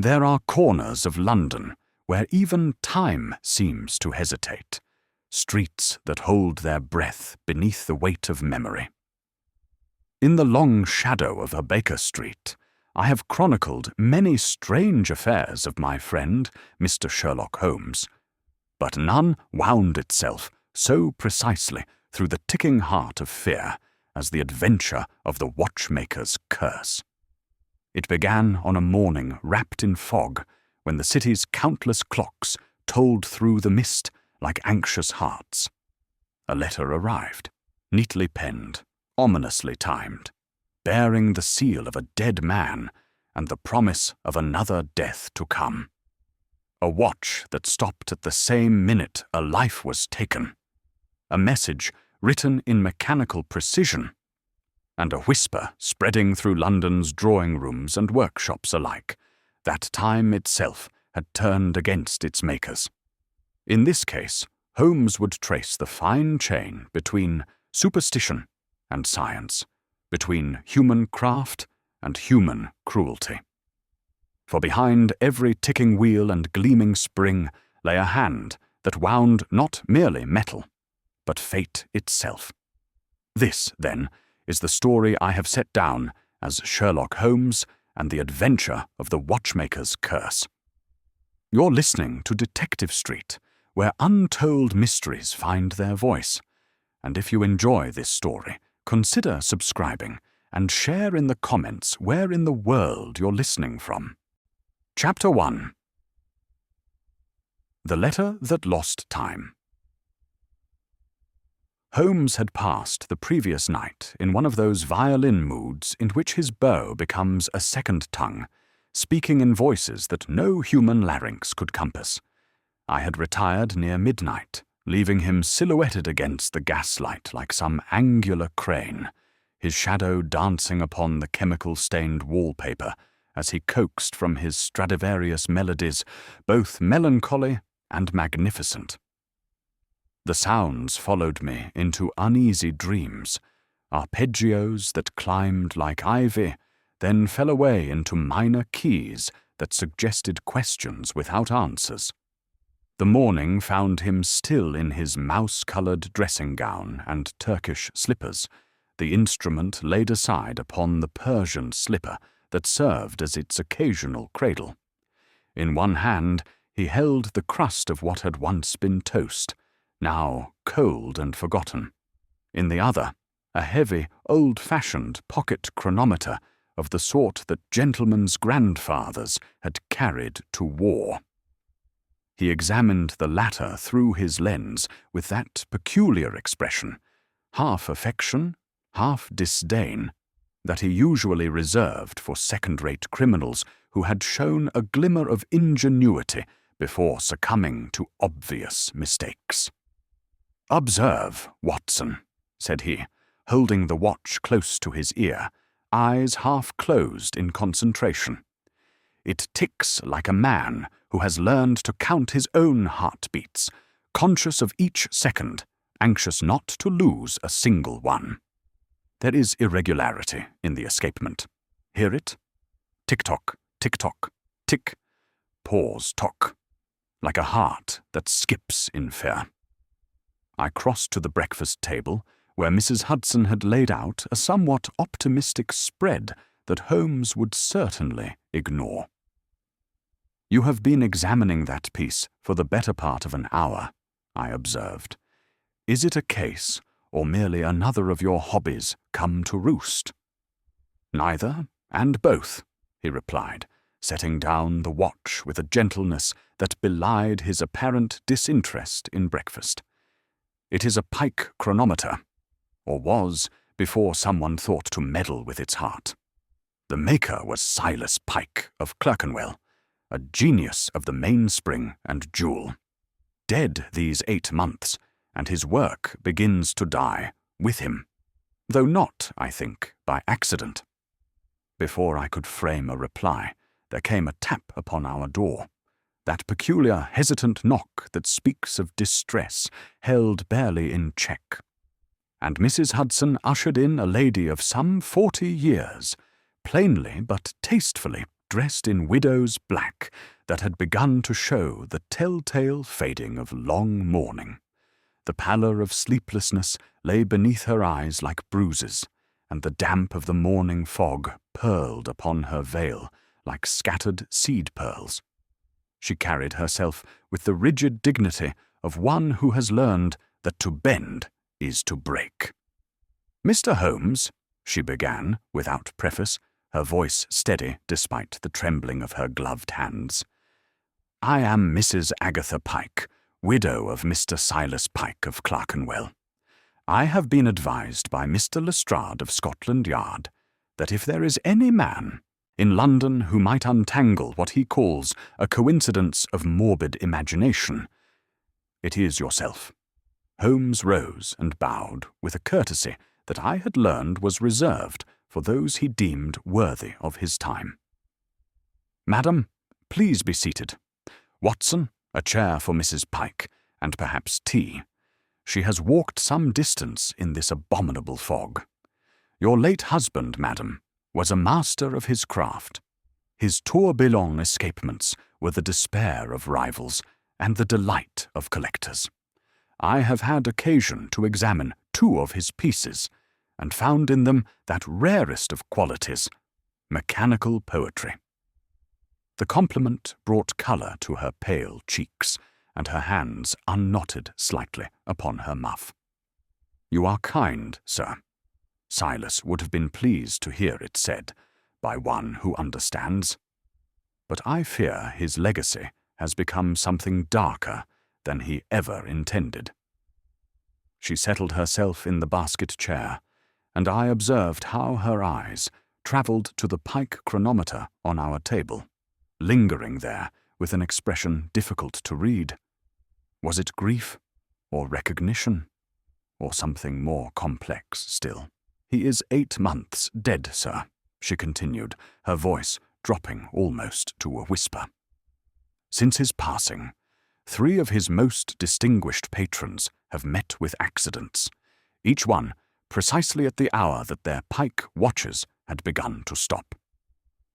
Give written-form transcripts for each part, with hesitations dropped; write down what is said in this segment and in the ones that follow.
There are corners of London where even time seems to hesitate, streets that hold their breath beneath the weight of memory. In the long shadow of a Baker Street, I have chronicled many strange affairs of my friend, Mr. Sherlock Holmes, but none wound itself so precisely through the ticking heart of fear as the adventure of the Watchmaker's curse. It began on a morning wrapped in fog, when the city's countless clocks tolled through the mist like anxious hearts. A letter arrived, neatly penned, ominously timed, bearing the seal of a dead man and the promise of another death to come. A watch that stopped at the same minute a life was taken. A message written in mechanical precision, and a whisper spreading through London's drawing rooms and workshops alike that time itself had turned against its makers. In this case, Holmes would trace the fine chain between superstition and science, between human craft and human cruelty. For behind every ticking wheel and gleaming spring lay a hand that wound not merely metal, but fate itself. This, then, is the story I have set down as Sherlock Holmes and the Adventure of the Watchmaker's Curse. You're listening to Detective Street, where untold mysteries find their voice. And if you enjoy this story, consider subscribing and share in the comments where in the world you're listening from. Chapter 1. The Letter That Lost Time. Holmes had passed the previous night in one of those violin moods in which his bow becomes a second tongue, speaking in voices that no human larynx could compass. I had retired near midnight, leaving him silhouetted against the gaslight like some angular crane, his shadow dancing upon the chemical-stained wallpaper as he coaxed from his Stradivarius melodies, both melancholy and magnificent. The sounds followed me into uneasy dreams, arpeggios that climbed like ivy, then fell away into minor keys that suggested questions without answers. The morning found him still in his mouse-coloured dressing gown and Turkish slippers, the instrument laid aside upon the Persian slipper that served as its occasional cradle. In one hand he held the crust of what had once been toast, now cold and forgotten. In the other, a heavy, old-fashioned pocket chronometer of the sort that gentlemen's grandfathers had carried to war. He examined the latter through his lens with that peculiar expression, half affection, half disdain, that he usually reserved for second-rate criminals who had shown a glimmer of ingenuity before succumbing to obvious mistakes. "Observe, Watson," said he, holding the watch close to his ear, eyes half closed in concentration. "It ticks like a man who has learned to count his own heartbeats, conscious of each second, anxious not to lose a single one. There is irregularity in the escapement. Hear it? Tick-tock, tick-tock, tick, pause, tock, like a heart that skips in fear." I crossed to the breakfast table, where Mrs. Hudson had laid out a somewhat optimistic spread that Holmes would certainly ignore. "You have been examining that piece for the better part of an hour," I observed. "Is it a case, or merely another of your hobbies come to roost?" "Neither, and both," he replied, setting down the watch with a gentleness that belied his apparent disinterest in breakfast. "It is a Pike chronometer, or was before someone thought to meddle with its heart. The maker was Silas Pike of Clerkenwell, a genius of the mainspring and jewel. Dead these 8 months, and his work begins to die with him, though not, I think, by accident." Before I could frame a reply, there came a tap upon our door, that peculiar hesitant knock that speaks of distress held barely in check. And Mrs. Hudson ushered in a lady of some 40 years, plainly but tastefully dressed in widow's black that had begun to show the telltale fading of long mourning. The pallor of sleeplessness lay beneath her eyes like bruises, and the damp of the morning fog purled upon her veil like scattered seed pearls. She carried herself with the rigid dignity of one who has learned that to bend is to break. "Mr. Holmes," she began, without preface, her voice steady despite the trembling of her gloved hands. "I am Mrs. Agatha Pike, widow of Mr. Silas Pike of Clerkenwell. I have been advised by Mr. Lestrade of Scotland Yard that if there is any man in London who might untangle what he calls a coincidence of morbid imagination, it is yourself." Holmes rose and bowed with a courtesy that I had learned was reserved for those he deemed worthy of his time. "Madam, please be seated. Watson, a chair for Mrs. Pike, and perhaps tea. She has walked some distance in this abominable fog. Your late husband, madam, was a master of his craft. His tourbillon escapements were the despair of rivals and the delight of collectors. I have had occasion to examine 2 of his pieces, and found in them that rarest of qualities, mechanical poetry." The compliment brought colour to her pale cheeks, and her hands unknotted slightly upon her muff. "You are kind, sir." Silas would have been pleased to hear it said by one who understands. But I fear his legacy has become something darker than he ever intended. She settled herself in the basket chair, and I observed how her eyes travelled to the Pike chronometer on our table, lingering there with an expression difficult to read. Was it grief, or recognition, or something more complex still? "He is 8 months dead, sir," she continued, her voice dropping almost to a whisper. "Since his passing, 3 of his most distinguished patrons have met with accidents, each one precisely at the hour that their Pike watches had begun to stop.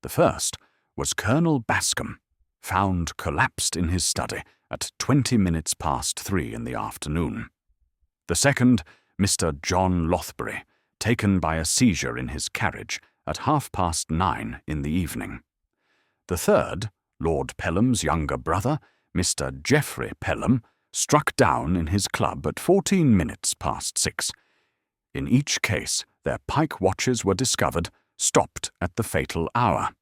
The first was Colonel Bascom, found collapsed in his study at 20 minutes past 3 in the afternoon. The second, Mr. John Lothbury, taken by a seizure in his carriage at 9:30 in the evening. The third, Lord Pelham's younger brother, Mr. Geoffrey Pelham, struck down in his club at 14 minutes past 6. In each case, their Pike watches were discovered stopped at the fatal hour.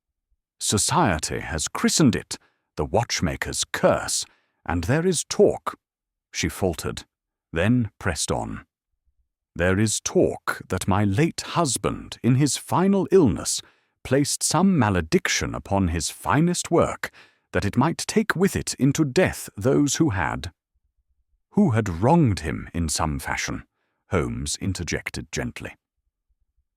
Society has christened it the Watchmaker's curse, and there is talk," she faltered, then pressed on. "There is talk that my late husband, in his final illness, placed some malediction upon his finest work, that it might take with it into death those who had wronged him in some fashion," Holmes interjected gently.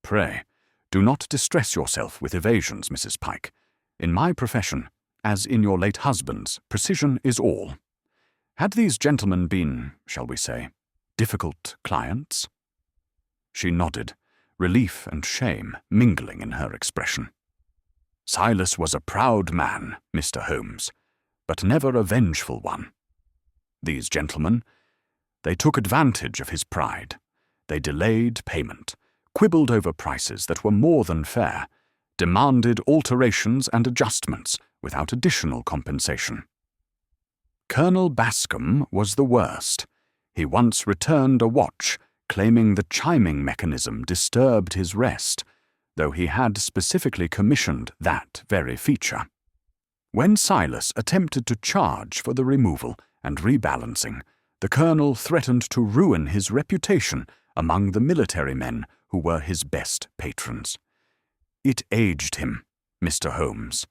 "Pray, do not distress yourself with evasions, Mrs. Pike. In my profession, as in your late husband's, precision is all. Had these gentlemen been, shall we say, difficult clients?" She nodded, relief and shame mingling in her expression. "Silas was a proud man, Mr. Holmes, but never a vengeful one. These gentlemen, they took advantage of his pride. They delayed payment, quibbled over prices that were more than fair, demanded alterations and adjustments without additional compensation. Colonel Bascom was the worst. He once returned a watch, claiming the chiming mechanism disturbed his rest, though he had specifically commissioned that very feature. When Silas attempted to charge for the removal and rebalancing, the colonel threatened to ruin his reputation among the military men who were his best patrons. It aged him, Mr. Holmes.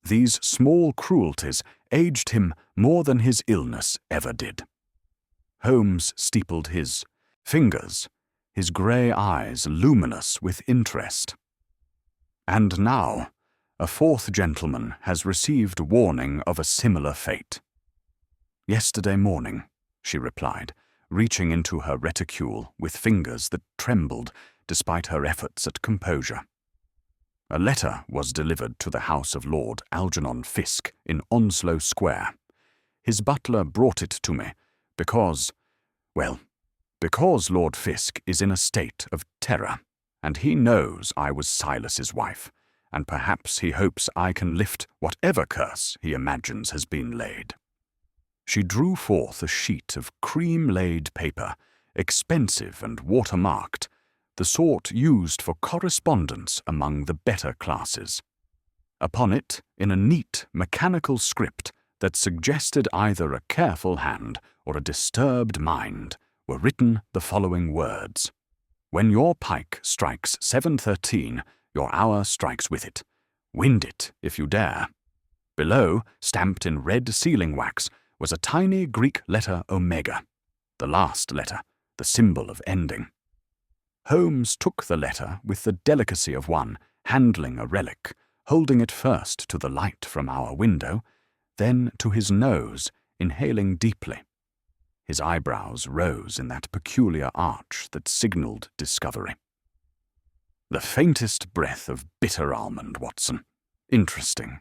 These small cruelties aged him more than his illness ever did." Holmes steepled his fingers, his grey eyes luminous with interest. "And now, a 4th gentleman has received warning of a similar fate." "Yesterday morning," she replied, reaching into her reticule with fingers that trembled despite her efforts at composure. A letter was delivered to the house of Lord Algernon Fisk in Onslow Square. His butler brought it to me because Lord Fisk is in a state of terror, and he knows I was Silas's wife, and perhaps he hopes I can lift whatever curse he imagines has been laid. She drew forth a sheet of cream-laid paper, expensive and watermarked, the sort used for correspondence among the better classes. Upon it, in a neat, mechanical script that suggested either a careful hand or a disturbed mind, were written the following words: "When your pike strikes 7:13, your hour strikes with it. Wind it, if you dare." Below, stamped in red sealing wax, was a tiny Greek letter omega, the last letter, the symbol of ending. Holmes took the letter with the delicacy of one handling a relic, holding it first to the light from our window, then to his nose, inhaling deeply. His eyebrows rose in that peculiar arch that signalled discovery. "The faintest breath of bitter almond, Watson. Interesting."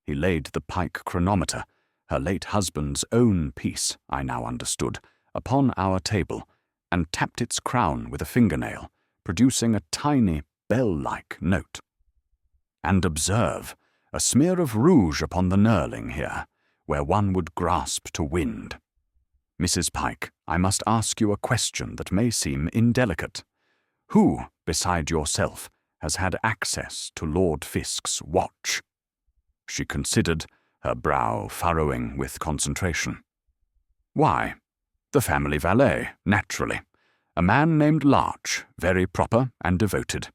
He laid the Pike chronometer, her late husband's own piece, I now understood, upon our table, and tapped its crown with a fingernail, producing a tiny, bell-like note. "And observe, a smear of rouge upon the knurling here, where one would grasp to wind. Mrs. Pike, I must ask you a question that may seem indelicate. Who, beside yourself, has had access to Lord Fisk's watch?" She considered, her brow furrowing with concentration. "Why, the family valet, naturally. A man named Larch, very proper and devoted.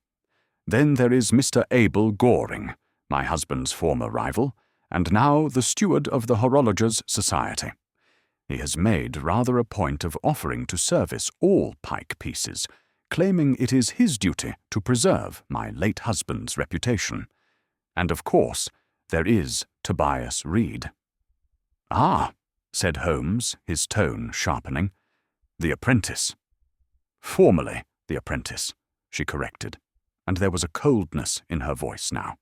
Then there is Mr. Abel Goring, my husband's former rival, and now the steward of the Horologers' Society. He has made rather a point of offering to service all Pike pieces, claiming it is his duty to preserve my late husband's reputation. And of course, there is Tobias Reed." "Ah," said Holmes, his tone sharpening. "The apprentice." "Formerly the apprentice," she corrected, and there was a coldness in her voice now.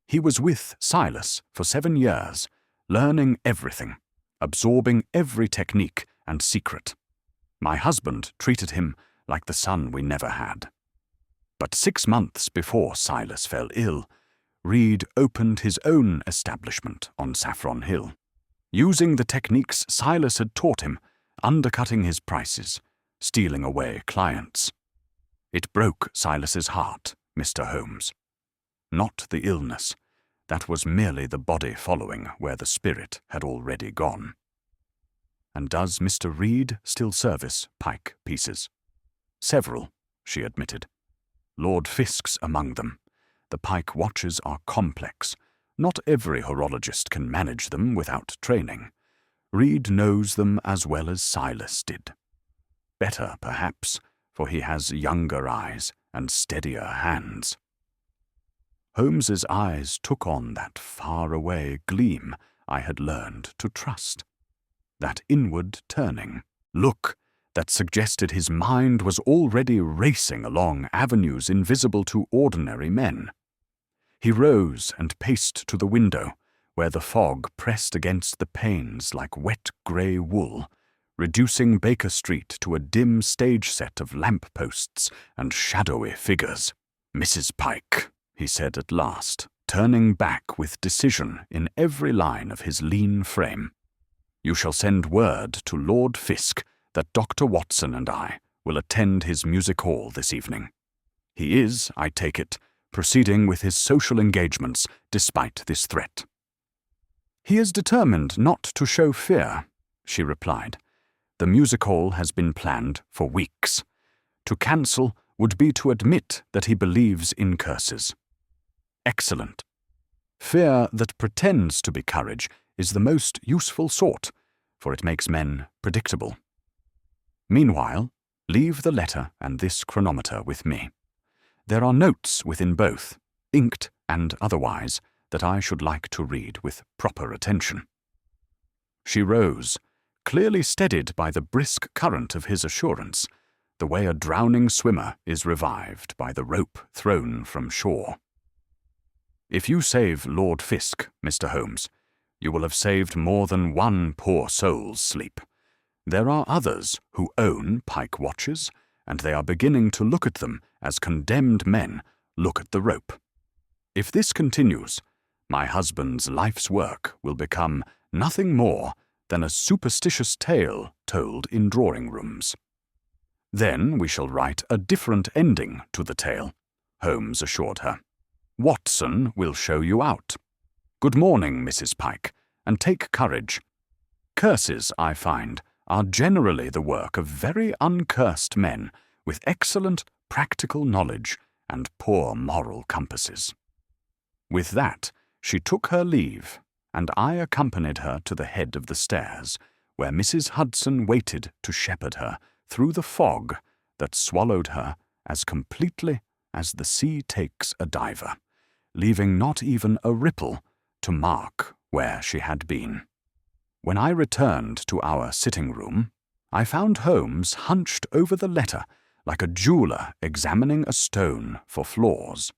"He was with Silas for 7 years, learning everything, absorbing every technique and secret. My husband treated him like the son we never had. But 6 months before Silas fell ill, Reed opened his own establishment on Saffron Hill, using the techniques Silas had taught him, undercutting his prices, stealing away clients. It broke Silas's heart, Mr. Holmes. Not the illness. That was merely the body following where the spirit had already gone." "And does Mr. Reed still service Pike pieces?" "Several," she admitted. "Lord Fisk's among them. The Pike watches are complex. Not every horologist can manage them without training. Reed knows them as well as Silas did. Better, perhaps, for he has younger eyes and steadier hands." Holmes's eyes took on that far-away gleam I had learned to trust. That inward turning look that suggested his mind was already racing along avenues invisible to ordinary men. He rose and paced to the window, where the fog pressed against the panes like wet grey wool, reducing Baker Street to a dim stage set of lamp-posts and shadowy figures. "Mrs. Pike," he said at last, turning back with decision in every line of his lean frame, "you shall send word to Lord Fisk that Dr. Watson and I will attend his music hall this evening. He is, I take it, proceeding with his social engagements despite this threat." "He is determined not to show fear," she replied. "The music hall has been planned for weeks. To cancel would be to admit that he believes in curses." "Excellent. Fear that pretends to be courage is the most useful sort, for it makes men predictable. Meanwhile, leave the letter and this chronometer with me. There are notes within both, inked and otherwise, that I should like to read with proper attention." She rose, clearly steadied by the brisk current of his assurance, the way a drowning swimmer is revived by the rope thrown from shore. If you save Lord Fisk, Mr. Holmes, you will have saved more than one poor soul's sleep. There are others who own Pike watches, and they are beginning to look at them as condemned men look at the rope. If this continues, my husband's life's work will become nothing more than a superstitious tale told in drawing rooms. Then we shall write a different ending to the tale, Holmes assured her. Watson will show you out. Good morning, Mrs. Pike, and take courage. Curses, I find, are generally the work of very uncursed men with excellent practical knowledge and poor moral compasses. With that, she took her leave, and I accompanied her to the head of the stairs, where Mrs. Hudson waited to shepherd her through the fog that swallowed her as completely as the sea takes a diver, leaving not even a ripple to mark where she had been. When I returned to our sitting room, I found Holmes hunched over the letter like a jeweller examining a stone for flaws.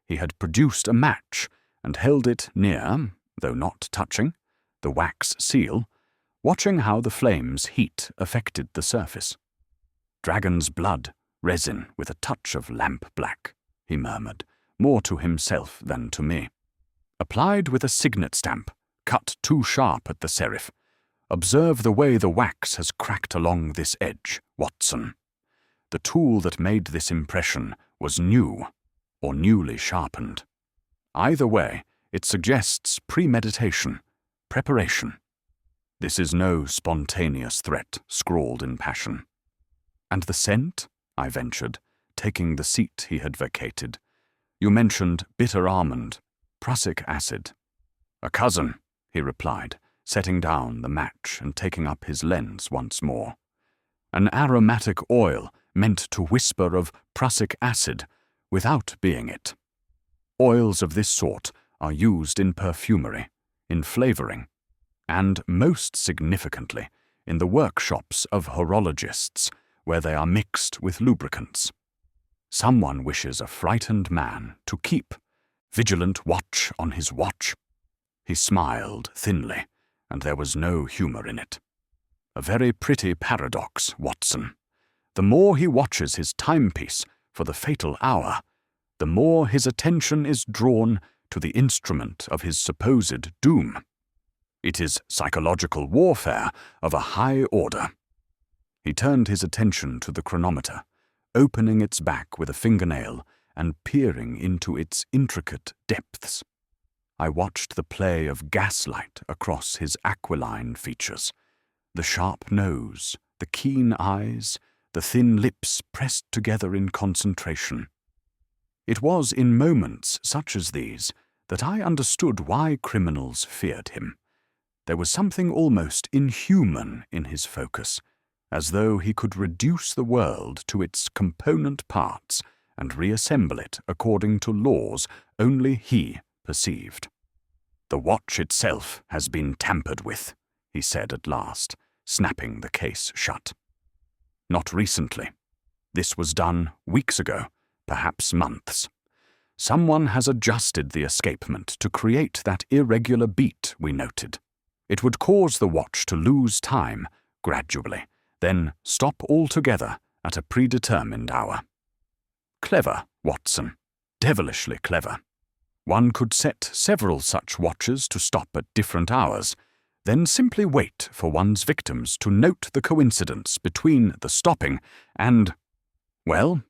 He had produced a match and held it near, though not touching, the wax seal, watching how the flame's heat affected the surface. Dragon's blood, resin with a touch of lamp-black, he murmured, more to himself than to me. Applied with a signet stamp, cut too sharp at the serif. Observe the way the wax has cracked along this edge, Watson. The tool that made this impression was new, or newly sharpened. Either way, it suggests premeditation, preparation. This is no spontaneous threat scrawled in passion. And the scent? I ventured, taking the seat he had vacated. You mentioned bitter almond, prussic acid. A cousin, he replied, setting down the match and taking up his lens once more. An aromatic oil meant to whisper of prussic acid without being it. Oils of this sort are used in perfumery, in flavouring, and, most significantly, in the workshops of horologists, where they are mixed with lubricants. Someone wishes a frightened man to keep vigilant watch on his watch. He smiled thinly, and there was no humour in it. A very pretty paradox, Watson. The more he watches his timepiece for the fatal hour, the more his attention is drawn to the instrument of his supposed doom. It is psychological warfare of a high order. He turned his attention to the chronometer, opening its back with a fingernail and peering into its intricate depths. I watched the play of gaslight across his aquiline features, the sharp nose, the keen eyes, the thin lips pressed together in concentration. It was in moments such as these that I understood why criminals feared him. There was something almost inhuman in his focus, as though he could reduce the world to its component parts and reassemble it according to laws only he perceived. The watch itself has been tampered with, he said at last, snapping the case shut. Not recently. This was done weeks ago, perhaps months. Someone has adjusted the escapement to create that irregular beat we noted. It would cause the watch to lose time gradually, then stop altogether at a predetermined hour. Clever, Watson. Devilishly clever. One could set several such watches to stop at different hours, then simply wait for one's victims to note the coincidence between the stopping and, well,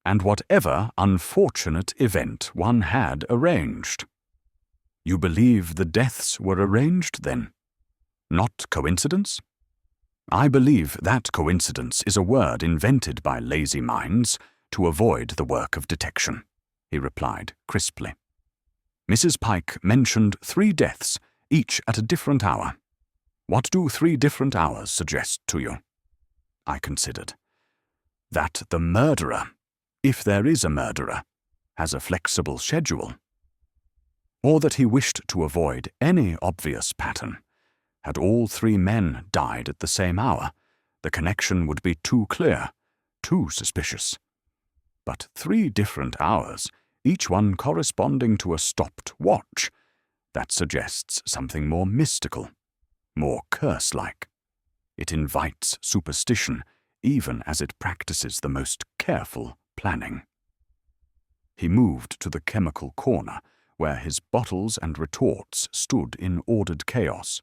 and whatever unfortunate event one had arranged. You believe the deaths were arranged, then? Not coincidence? I believe that coincidence is a word invented by lazy minds to avoid the work of detection, he replied crisply. Mrs. Pike mentioned 3 deaths, each at a different hour. What do 3 different hours suggest to you? I considered. That the murderer, if there is a murderer, has a flexible schedule. Or that he wished to avoid any obvious pattern. Had all 3 men died at the same hour, the connection would be too clear, too suspicious. But 3 different hours each one corresponding to a stopped watch. That suggests something more mystical, more curse-like. It invites superstition, even as it practices the most careful planning. He moved to the chemical corner, where his bottles and retorts stood in ordered chaos.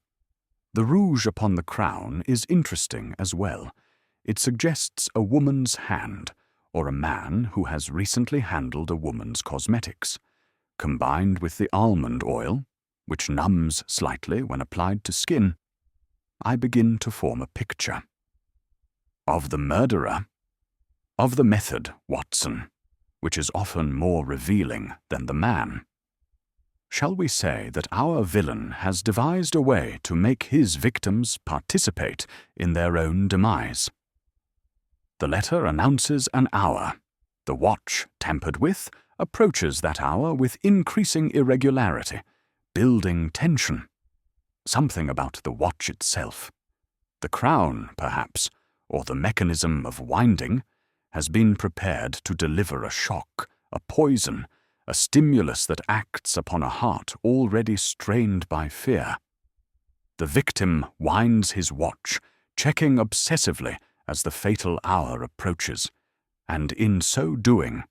The rouge upon the crown is interesting as well. It suggests a woman's hand, or a man who has recently handled a woman's cosmetics, combined with the almond oil, which numbs slightly when applied to skin. I begin to form a picture. Of the murderer. Of the method, Watson, which is often more revealing than the man. Shall we say that our villain has devised a way to make his victims participate in their own demise? The letter announces an hour. The watch, tampered with, approaches that hour with increasing irregularity, building tension. Something about the watch itself, the crown, perhaps, or the mechanism of winding, has been prepared to deliver a shock, a poison, a stimulus that acts upon a heart already strained by fear. The victim winds his watch, checking obsessively as the fatal hour approaches, and in so doing,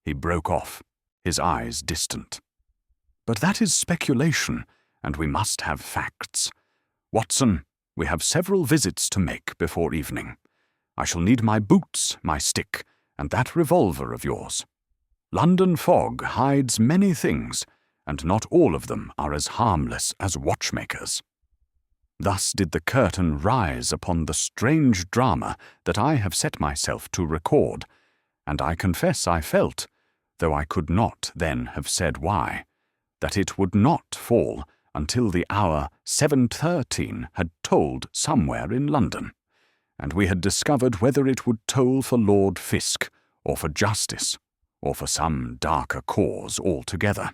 he broke off, his eyes distant. But that is speculation, and we must have facts. Watson, we have several visits to make before evening. I shall need my boots, my stick, and that revolver of yours. London fog hides many things, and not all of them are as harmless as watchmakers. Thus did the curtain rise upon the strange drama that I have set myself to record, and I confess I felt, though I could not then have said why, that it would not fall until the hour 7:13 had tolled somewhere in London, and we had discovered whether it would toll for Lord Fisk, or for justice, or for some darker cause altogether.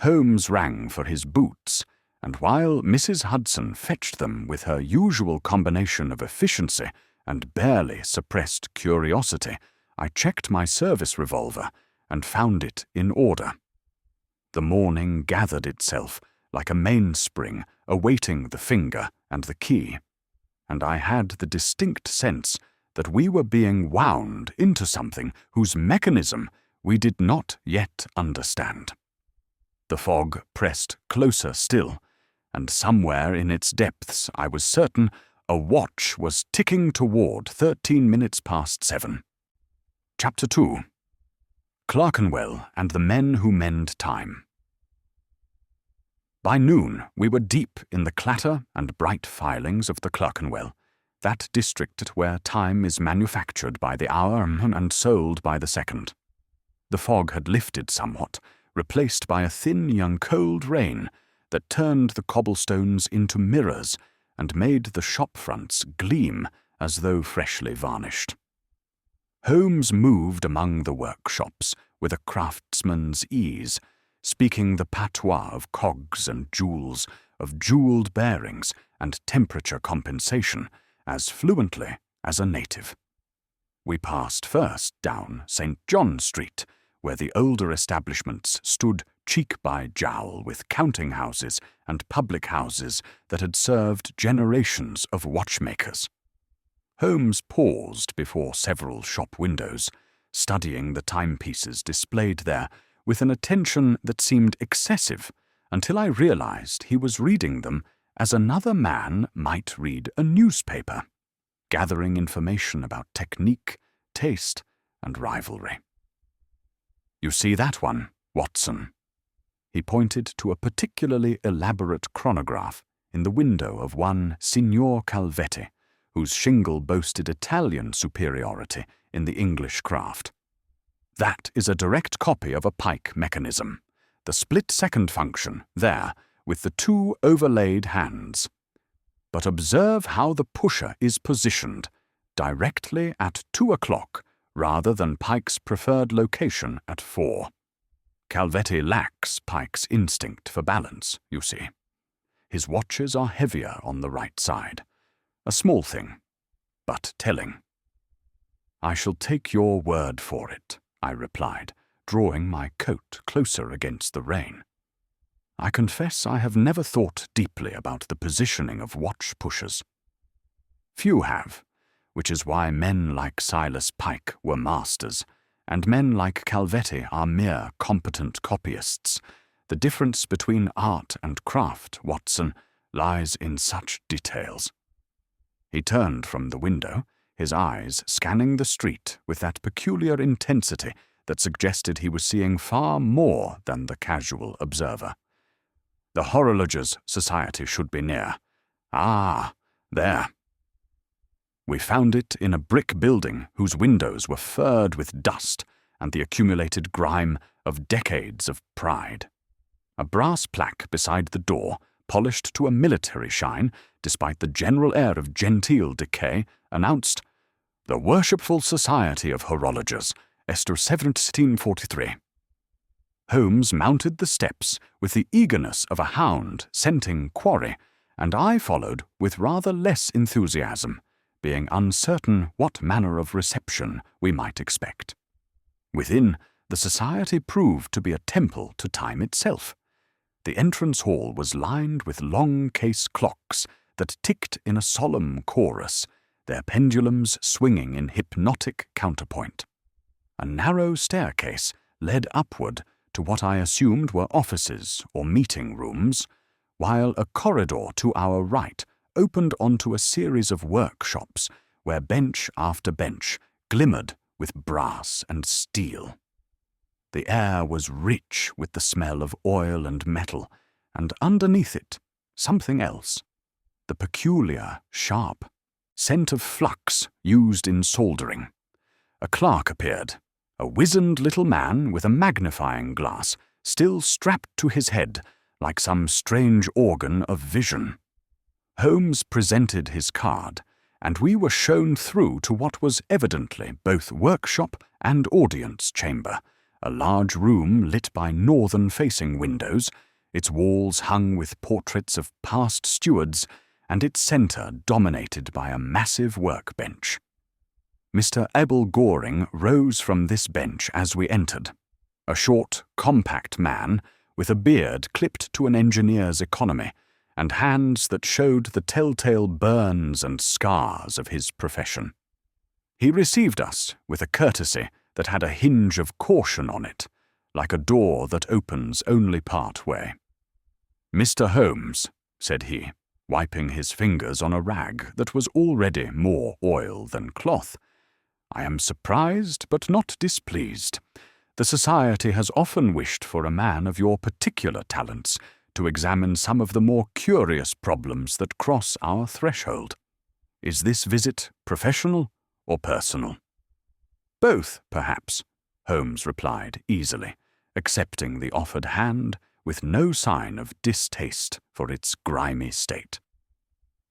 Holmes rang for his boots, and while Mrs. Hudson fetched them with her usual combination of efficiency and barely suppressed curiosity, I checked my service revolver and found it in order. The morning gathered itself like a mainspring awaiting the finger and the key, and I had the distinct sense that we were being wound into something whose mechanism we did not yet understand. The fog pressed closer still, and somewhere in its depths, I was certain, a watch was ticking toward 13 minutes past 7. Chapter 2. Clerkenwell and the Men Who Mend Time. By noon, we were deep in the clatter and bright filings of the Clerkenwell, that district where time is manufactured by the hour and sold by the second. The fog had lifted somewhat, replaced by a thin young cold rain that turned the cobblestones into mirrors and made the shop fronts gleam as though freshly varnished. Holmes moved among the workshops with a craftsman's ease, speaking the patois of cogs and jewels, of jewelled bearings and temperature compensation as fluently as a native. We passed first down St. John Street, where the older establishments stood cheek by jowl with counting-houses and public houses that had served generations of watchmakers. Holmes paused before several shop windows, studying the timepieces displayed there with an attention that seemed excessive until I realized he was reading them as another man might read a newspaper, gathering information about technique, taste, and rivalry. You see that one, Watson? He pointed to a particularly elaborate chronograph in the window of one Signor Calvetti, whose shingle boasted Italian superiority in the English craft. That is a direct copy of a Pike mechanism, the split-second function there, with the two overlaid hands. But observe how the pusher is positioned, directly at 2 o'clock, rather than Pike's preferred location at 4. Calvetti lacks Pike's instinct for balance, you see. His watches are heavier on the right side. A small thing, but telling. I shall take your word for it, I replied, drawing my coat closer against the rain. I confess I have never thought deeply about the positioning of watch-pushers. Few have, which is why men like Silas Pike were masters, and men like Calvetti are mere competent copyists. The difference between art and craft, Watson, lies in such details. He turned from the window, his eyes scanning the street with that peculiar intensity that suggested he was seeing far more than the casual observer. The Horologers' Society should be near. Ah, there. We found it in a brick building whose windows were furred with dust and the accumulated grime of decades of pride. A brass plaque beside the door, polished to a military shine, despite the general air of genteel decay, announced, "The Worshipful Society of Horologers, Esther 1743. Holmes mounted the steps with the eagerness of a hound scenting quarry, and I followed with rather less enthusiasm, being uncertain what manner of reception we might expect. Within, the society proved to be a temple to time itself. The entrance hall was lined with long case clocks that ticked in a solemn chorus, their pendulums swinging in hypnotic counterpoint. A narrow staircase led upward to what I assumed were offices or meeting rooms, while a corridor to our right opened onto a series of workshops where bench after bench glimmered with brass and steel. The air was rich with the smell of oil and metal, and underneath it, something else. The peculiar, sharp scent of flux used in soldering. A clerk appeared, a wizened little man with a magnifying glass still strapped to his head like some strange organ of vision. Holmes presented his card, and we were shown through to what was evidently both workshop and audience chamber, a large room lit by northern-facing windows, its walls hung with portraits of past stewards, and its centre dominated by a massive workbench. Mr. Abel Goring rose from this bench as we entered, a short, compact man with a beard clipped to an engineer's economy, and hands that showed the telltale burns and scars of his profession. He received us with a courtesy that had a hinge of caution on it, like a door that opens only part way. "Mr. Holmes," said he, wiping his fingers on a rag that was already more oil than cloth, "I am surprised but not displeased. The Society has often wished for a man of your particular talents to examine some of the more curious problems that cross our threshold. Is this visit professional or personal?" "Both, perhaps," Holmes replied easily, accepting the offered hand with no sign of distaste for its grimy state.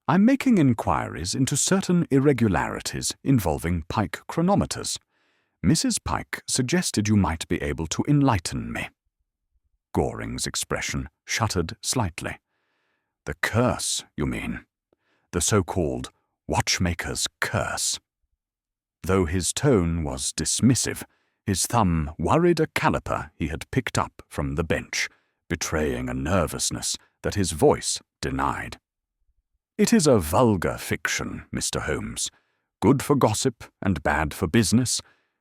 "I'm making inquiries into certain irregularities involving Pike chronometers. Mrs. Pike suggested you might be able to enlighten me." Goring's expression shuttered slightly. "The curse, you mean? The so-called Watchmaker's curse?" Though his tone was dismissive, his thumb worried a caliper he had picked up from the bench, betraying a nervousness that his voice denied. "It is a vulgar fiction, Mr. Holmes, good for gossip and bad for business,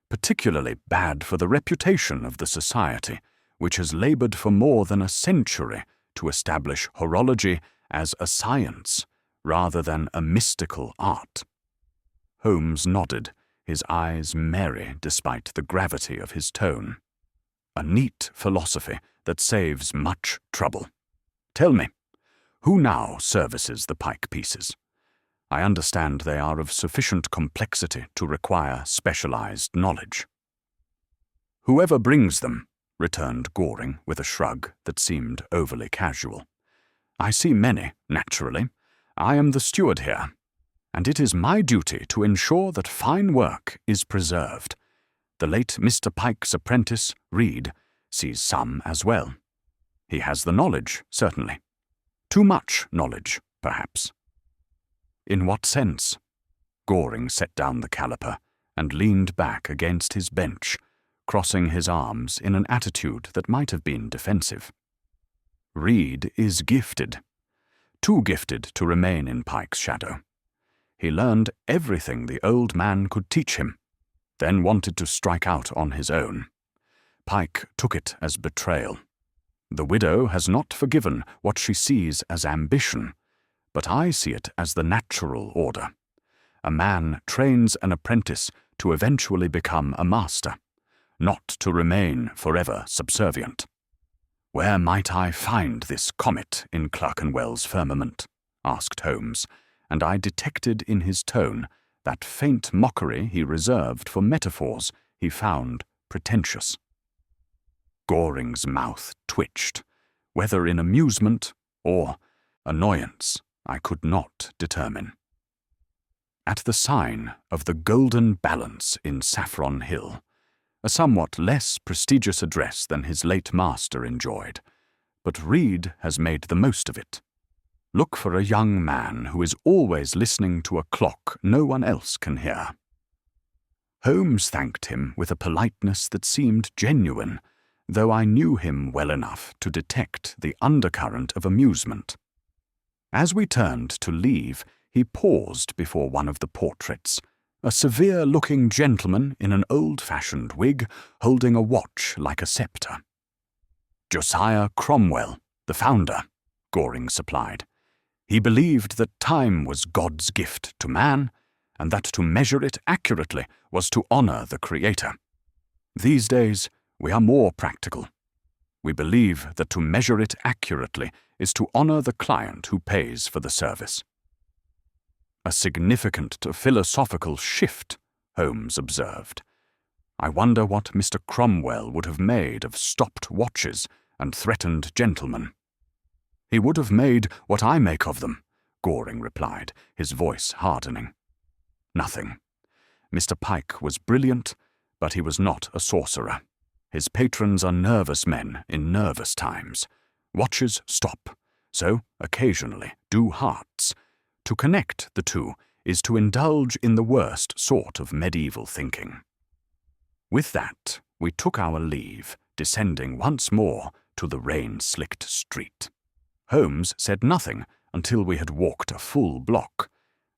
particularly bad for the reputation of the Society, which has laboured for more than a century to establish horology as a science rather than a mystical art." Holmes nodded, his eyes merry despite the gravity of his tone. "A neat philosophy that saves much trouble. Tell me, who now services the Pike pieces? I understand they are of sufficient complexity to require specialized knowledge." "Whoever brings them," returned Goring with a shrug that seemed overly casual. "I see many, naturally. I am the steward here, and it is my duty to ensure that fine work is preserved. The late Mr. Pike's apprentice, Reed, sees some as well. He has the knowledge, certainly. Too much knowledge, perhaps." "In what sense?" Goring set down the caliper and leaned back against his bench, crossing his arms in an attitude that might have been defensive. "Reed is gifted. Too gifted to remain in Pike's shadow. He learned everything the old man could teach him, then wanted to strike out on his own. Pike took it as betrayal. The widow has not forgiven what she sees as ambition, but I see it as the natural order. A man trains an apprentice to eventually become a master, not to remain forever subservient." "Where might I find this comet in Clerkenwell's firmament?" asked Holmes, and I detected in his tone that faint mockery he reserved for metaphors he found pretentious. Goring's mouth twitched, whether in amusement or annoyance I could not determine. "At the sign of the Golden Balance in Saffron Hill, a somewhat less prestigious address than his late master enjoyed, but Reed has made the most of it. Look for a young man who is always listening to a clock no one else can hear." Holmes thanked him with a politeness that seemed genuine, though I knew him well enough to detect the undercurrent of amusement. As we turned to leave, he paused before one of the portraits, a severe-looking gentleman in an old-fashioned wig holding a watch like a sceptre. "Josiah Cromwell, the founder," Goring supplied. "He believed that time was God's gift to man, and that to measure it accurately was to honor the Creator. These days, we are more practical. We believe that to measure it accurately is to honor the client who pays for the service." "A significant philosophical shift," Holmes observed. "I wonder what Mr. Cromwell would have made of stopped watches and threatened gentlemen." "He would have made what I make of them," Goring replied, his voice hardening. "Nothing. Mr. Pike was brilliant, but he was not a sorcerer. His patrons are nervous men in nervous times. Watches stop, so occasionally do hearts. To connect the two is to indulge in the worst sort of medieval thinking." With that, we took our leave, descending once more to the rain-slicked street. Holmes said nothing until we had walked a full block.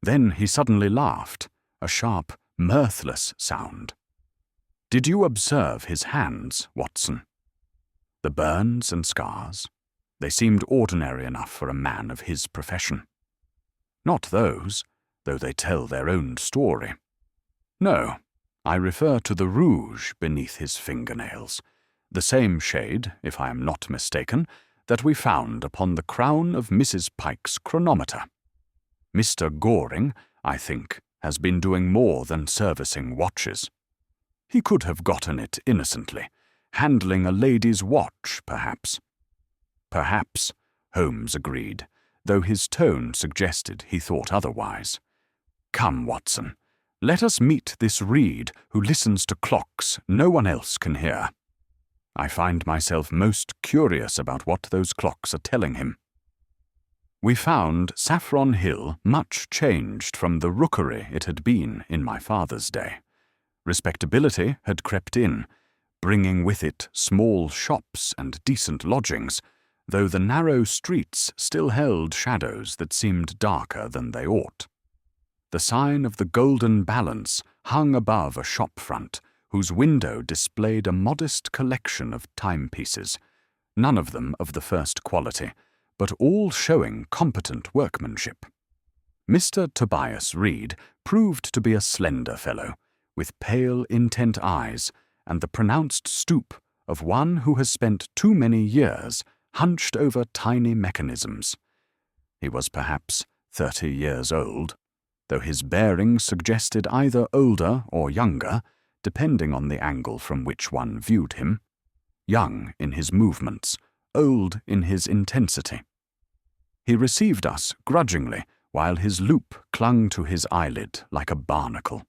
Then he suddenly laughed, a sharp, mirthless sound. "Did you observe his hands, Watson? The burns and scars? They seemed ordinary enough for a man of his profession. Not those, though they tell their own story. No, I refer to the rouge beneath his fingernails, the same shade, if I am not mistaken, that we found upon the crown of Mrs. Pike's chronometer. Mr. Goring, I think, has been doing more than servicing watches. He could have gotten it innocently, handling a lady's watch, perhaps." "Perhaps," Holmes agreed, though his tone suggested he thought otherwise. "Come, Watson, let us meet this Reed who listens to clocks no one else can hear. I find myself most curious about what those clocks are telling him." We found Saffron Hill much changed from the rookery it had been in my father's day. Respectability had crept in, bringing with it small shops and decent lodgings, though the narrow streets still held shadows that seemed darker than they ought. The sign of the Golden Balance hung above a shop front, whose window displayed a modest collection of timepieces, none of them of the first quality, but all showing competent workmanship. Mr. Tobias Reed proved to be a slender fellow, with pale, intent eyes and the pronounced stoop of one who has spent too many years hunched over tiny mechanisms. He was perhaps 30 years old, though his bearing suggested either older or younger, depending on the angle from which one viewed him. Young in his movements, old in his intensity. He received us grudgingly, while his loupe clung to his eyelid like a barnacle,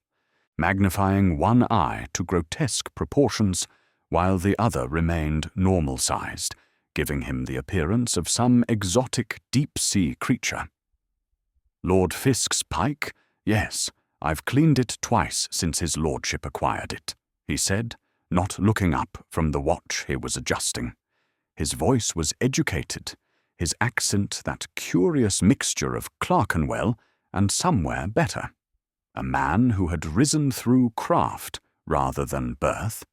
magnifying one eye to grotesque proportions, while the other remained normal-sized, giving him the appearance of some exotic deep-sea creature. "Lord Fisk's Pike? Yes, I've cleaned it twice since his lordship acquired it," he said, not looking up from the watch he was adjusting. His voice was educated, his accent that curious mixture of Clerkenwell and somewhere better. A man who had risen through craft rather than birth.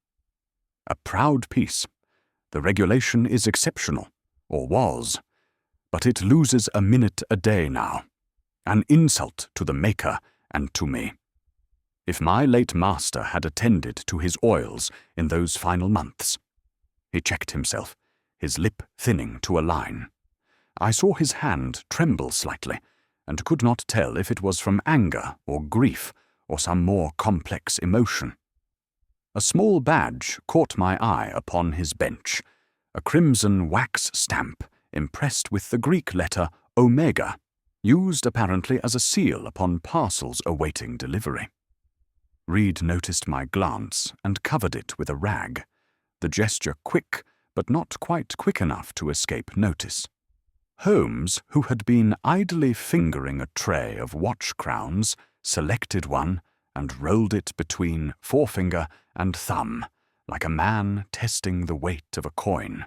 A proud piece. The regulation is exceptional, or was, but it loses a minute a day now. An insult to the maker and to me. If my late master had attended to his oils in those final months. He checked himself, his lip thinning to a line. I saw his hand tremble slightly, and could not tell if it was from anger or grief or some more complex emotion. A small badge caught my eye upon his bench, a crimson wax stamp impressed with the Greek letter omega, used apparently as a seal upon parcels awaiting delivery. Reed noticed my glance and covered it with a rag, the gesture quick but not quite quick enough to escape notice. Holmes, who had been idly fingering a tray of watch crowns, selected one and rolled it between forefinger and thumb, like a man testing the weight of a coin.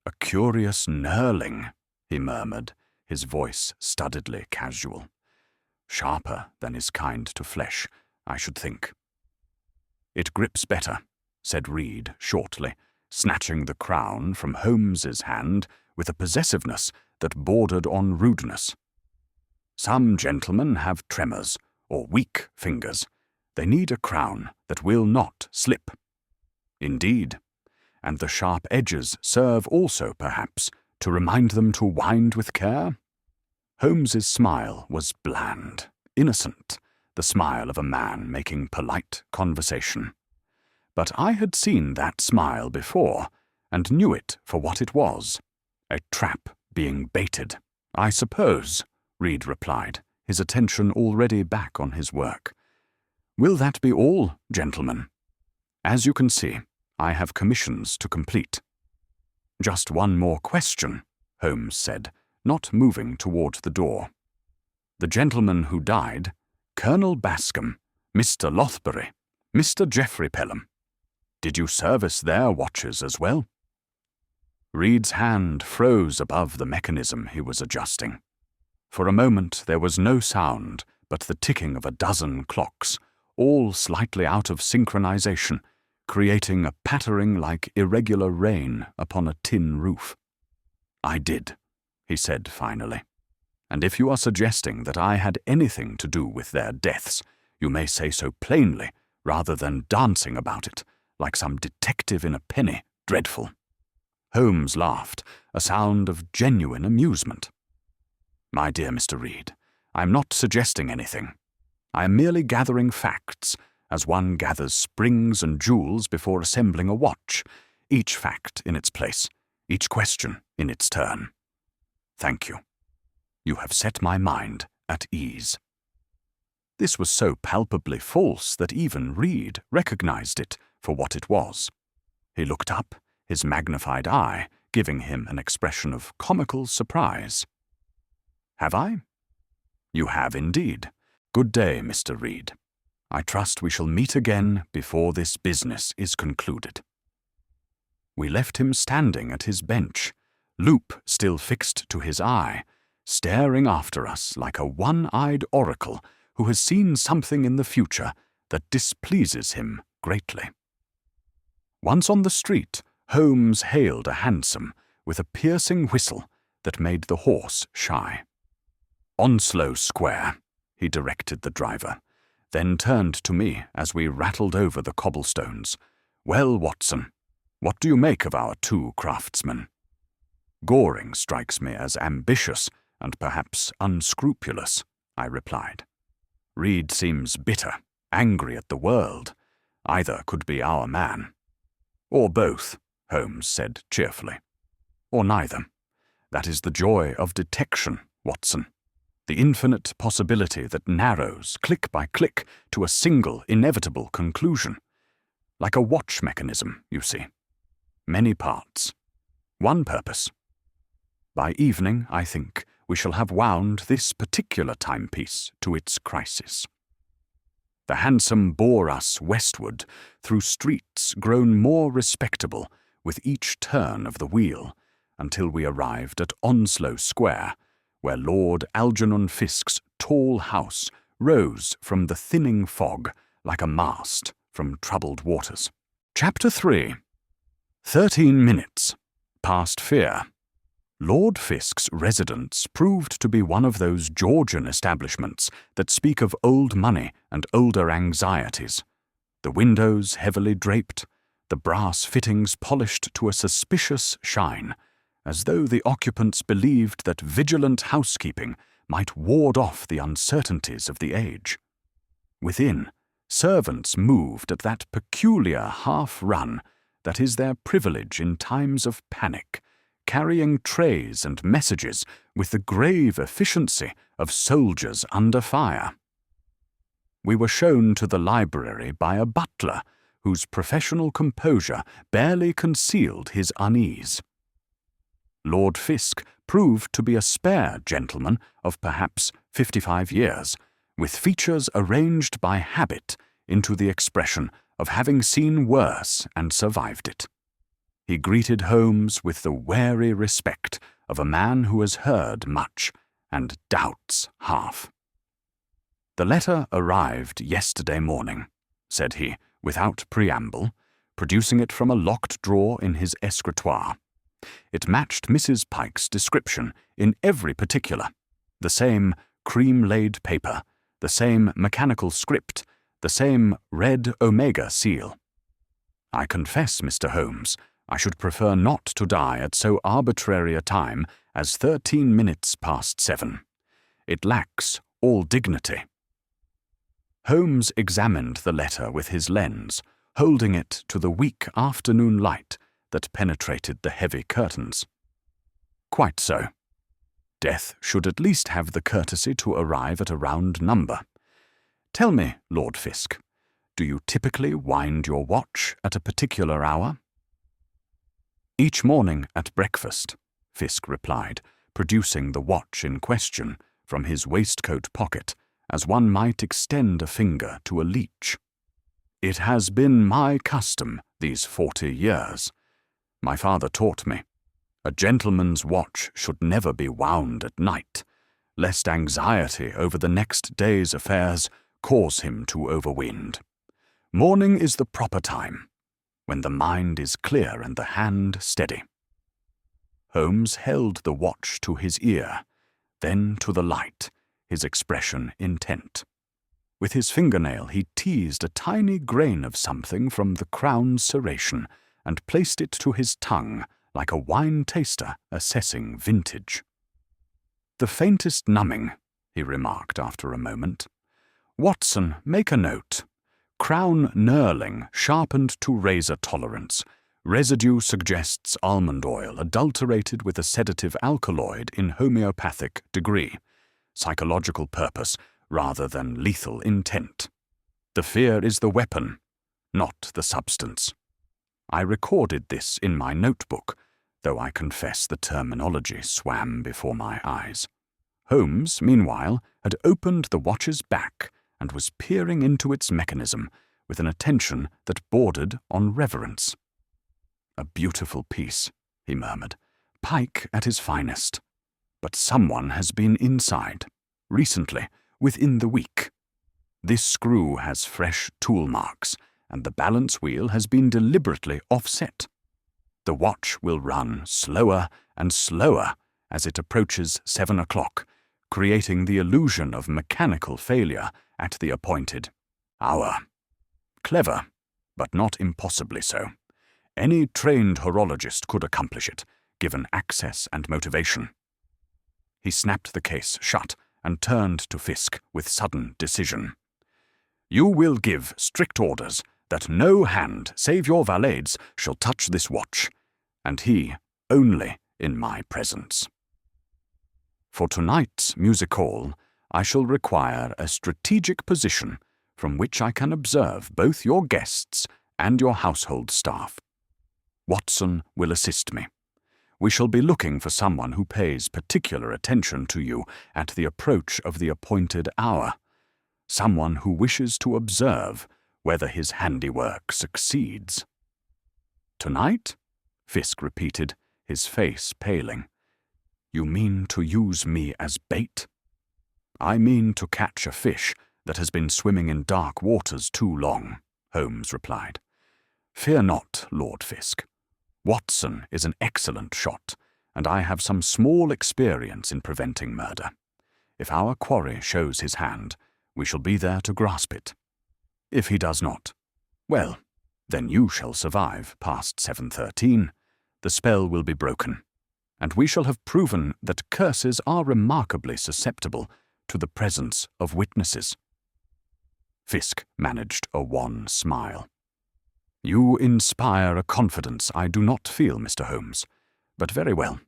"A curious knurling," he murmured, his voice studiedly casual. "Sharper than is kind to flesh, I should think." "It grips better," said Reed shortly, snatching the crown from Holmes's hand with a possessiveness that bordered on rudeness. "Some gentlemen have tremors, or weak fingers. They need a crown that will not slip." "Indeed, and the sharp edges serve also, perhaps, to remind them to wind with care?" Holmes's smile was bland, innocent, the smile of a man making polite conversation. But I had seen that smile before, and knew it for what it was. A trap being baited. "I suppose," Reed replied, his attention already back on his work. "Will that be all, gentlemen? As you can see, I have commissions to complete." "Just one more question," Holmes said, not moving toward the door. "The gentleman who died, Colonel Bascom, Mr. Lothbury, Mr. Geoffrey Pelham. Did you service their watches as well?" Reed's hand froze above the mechanism he was adjusting. For a moment there was no sound but the ticking of a dozen clocks, all slightly out of synchronization, creating a pattering like irregular rain upon a tin roof. "I did," he said finally. "And if you are suggesting that I had anything to do with their deaths, you may say so plainly, rather than dancing about it, like some detective in a penny dreadful." Holmes laughed, a sound of genuine amusement. "My dear Mr. Reed, I am not suggesting anything. I am merely gathering facts, as one gathers springs and jewels before assembling a watch, each fact in its place, each question in its turn. Thank you. You have set my mind at ease." This was so palpably false that even Reed recognized it for what it was. He looked up, his magnified eye giving him an expression of comical surprise. "Have I?" "You have indeed. Good day, Mr. Reed. I trust we shall meet again before this business is concluded." We left him standing at his bench, loop still fixed to his eye, staring after us like a one-eyed oracle who has seen something in the future that displeases him greatly. Once on the street, Holmes hailed a hansom with a piercing whistle that made the horse shy. "Onslow Square," he directed the driver, then turned to me as we rattled over the cobblestones. "Well, Watson, what do you make of our two craftsmen?" "Goring strikes me as ambitious and perhaps unscrupulous," I replied. "Reed seems bitter, angry at the world. Either could be our man." "Or both," Holmes said cheerfully. "Or neither. That is the joy of detection, Watson. The infinite possibility that narrows, click by click, to a single inevitable conclusion. Like a watch mechanism, you see. Many parts. One purpose. By evening, I think, we shall have wound this particular timepiece to its crisis." The hansom bore us westward, through streets grown more respectable with each turn of the wheel, until we arrived at Onslow Square, where Lord Algernon Fiske's tall house rose from the thinning fog like a mast from troubled waters. Chapter 3. 13 minutes. Past fear. Lord Fiske's residence proved to be one of those Georgian establishments that speak of old money and older anxieties. The windows heavily draped, the brass fittings polished to a suspicious shine, as though the occupants believed that vigilant housekeeping might ward off the uncertainties of the age. Within, servants moved at that peculiar half-run that is their privilege in times of panic, carrying trays and messages with the grave efficiency of soldiers under fire. We were shown to the library by a butler whose professional composure barely concealed his unease. Lord Fiske proved to be a spare gentleman of perhaps 55 years, with features arranged by habit into the expression of having seen worse and survived it. He greeted Holmes with the wary respect of a man who has heard much and doubts half. "The letter arrived yesterday morning," said he, without preamble, producing it from a locked drawer in his escritoire. It matched Mrs. Pike's description in every particular: the same cream-laid paper, the same mechanical script, the same red omega seal. "I confess, Mr. Holmes, I should prefer not to die at so arbitrary a time as 13 minutes past 7. It lacks all dignity." Holmes examined the letter with his lens, holding it to the weak afternoon light that penetrated the heavy curtains. "Quite so. Death should at least have the courtesy to arrive at a round number. Tell me, Lord Fiske, do you typically wind your watch at a particular hour?" "Each morning at breakfast," Fiske replied, producing the watch in question from his waistcoat pocket, as one might extend a finger to a leech. "It has been my custom these 40 years. My father taught me. A gentleman's watch should never be wound at night, lest anxiety over the next day's affairs cause him to overwind. Morning is the proper time, when the mind is clear and the hand steady." Holmes held the watch to his ear, then to the light, his expression intent. With his fingernail he teased a tiny grain of something from the crown's serration and placed it to his tongue like a wine taster assessing vintage. "The faintest numbing," he remarked after a moment. "Watson, make a note. Crown knurling sharpened to razor tolerance. Residue suggests almond oil adulterated with a sedative alkaloid in homeopathic degree. Psychological purpose rather than lethal intent. The fear is the weapon, not the substance." I recorded this in my notebook, though I confess the terminology swam before my eyes. Holmes, meanwhile, had opened the watch's back and was peering into its mechanism with an attention that bordered on reverence. "A beautiful piece," he murmured. "Pike at his finest. But someone has been inside, recently, within the week. This screw has fresh tool marks, and the balance wheel has been deliberately offset. The watch will run slower and slower as it approaches 7 o'clock, creating the illusion of mechanical failure at the appointed hour. Clever, but not impossibly so. Any trained horologist could accomplish it, given access and motivation." He snapped the case shut and turned to Fiske with sudden decision. "You will give strict orders that no hand save your valet's shall touch this watch, and he only in my presence. For tonight's music hall, I shall require a strategic position from which I can observe both your guests and your household staff. Watson will assist me. We shall be looking for someone who pays particular attention to you at the approach of the appointed hour. someone who wishes to observe whether his handiwork succeeds." "Tonight?" Fisk repeated, his face paling. "You mean to use me as bait?" "I mean to catch a fish that has been swimming in dark waters too long," Holmes replied. "Fear not, Lord Fisk. Watson is an excellent shot, and I have some small experience in preventing murder. If our quarry shows his hand, we shall be there to grasp it. If he does not, well, then you shall survive past 7:13. The spell will be broken, and we shall have proven that curses are remarkably susceptible to the presence of witnesses." Fisk managed a wan smile. "You inspire a confidence I do not feel, Mr. Holmes, but very well.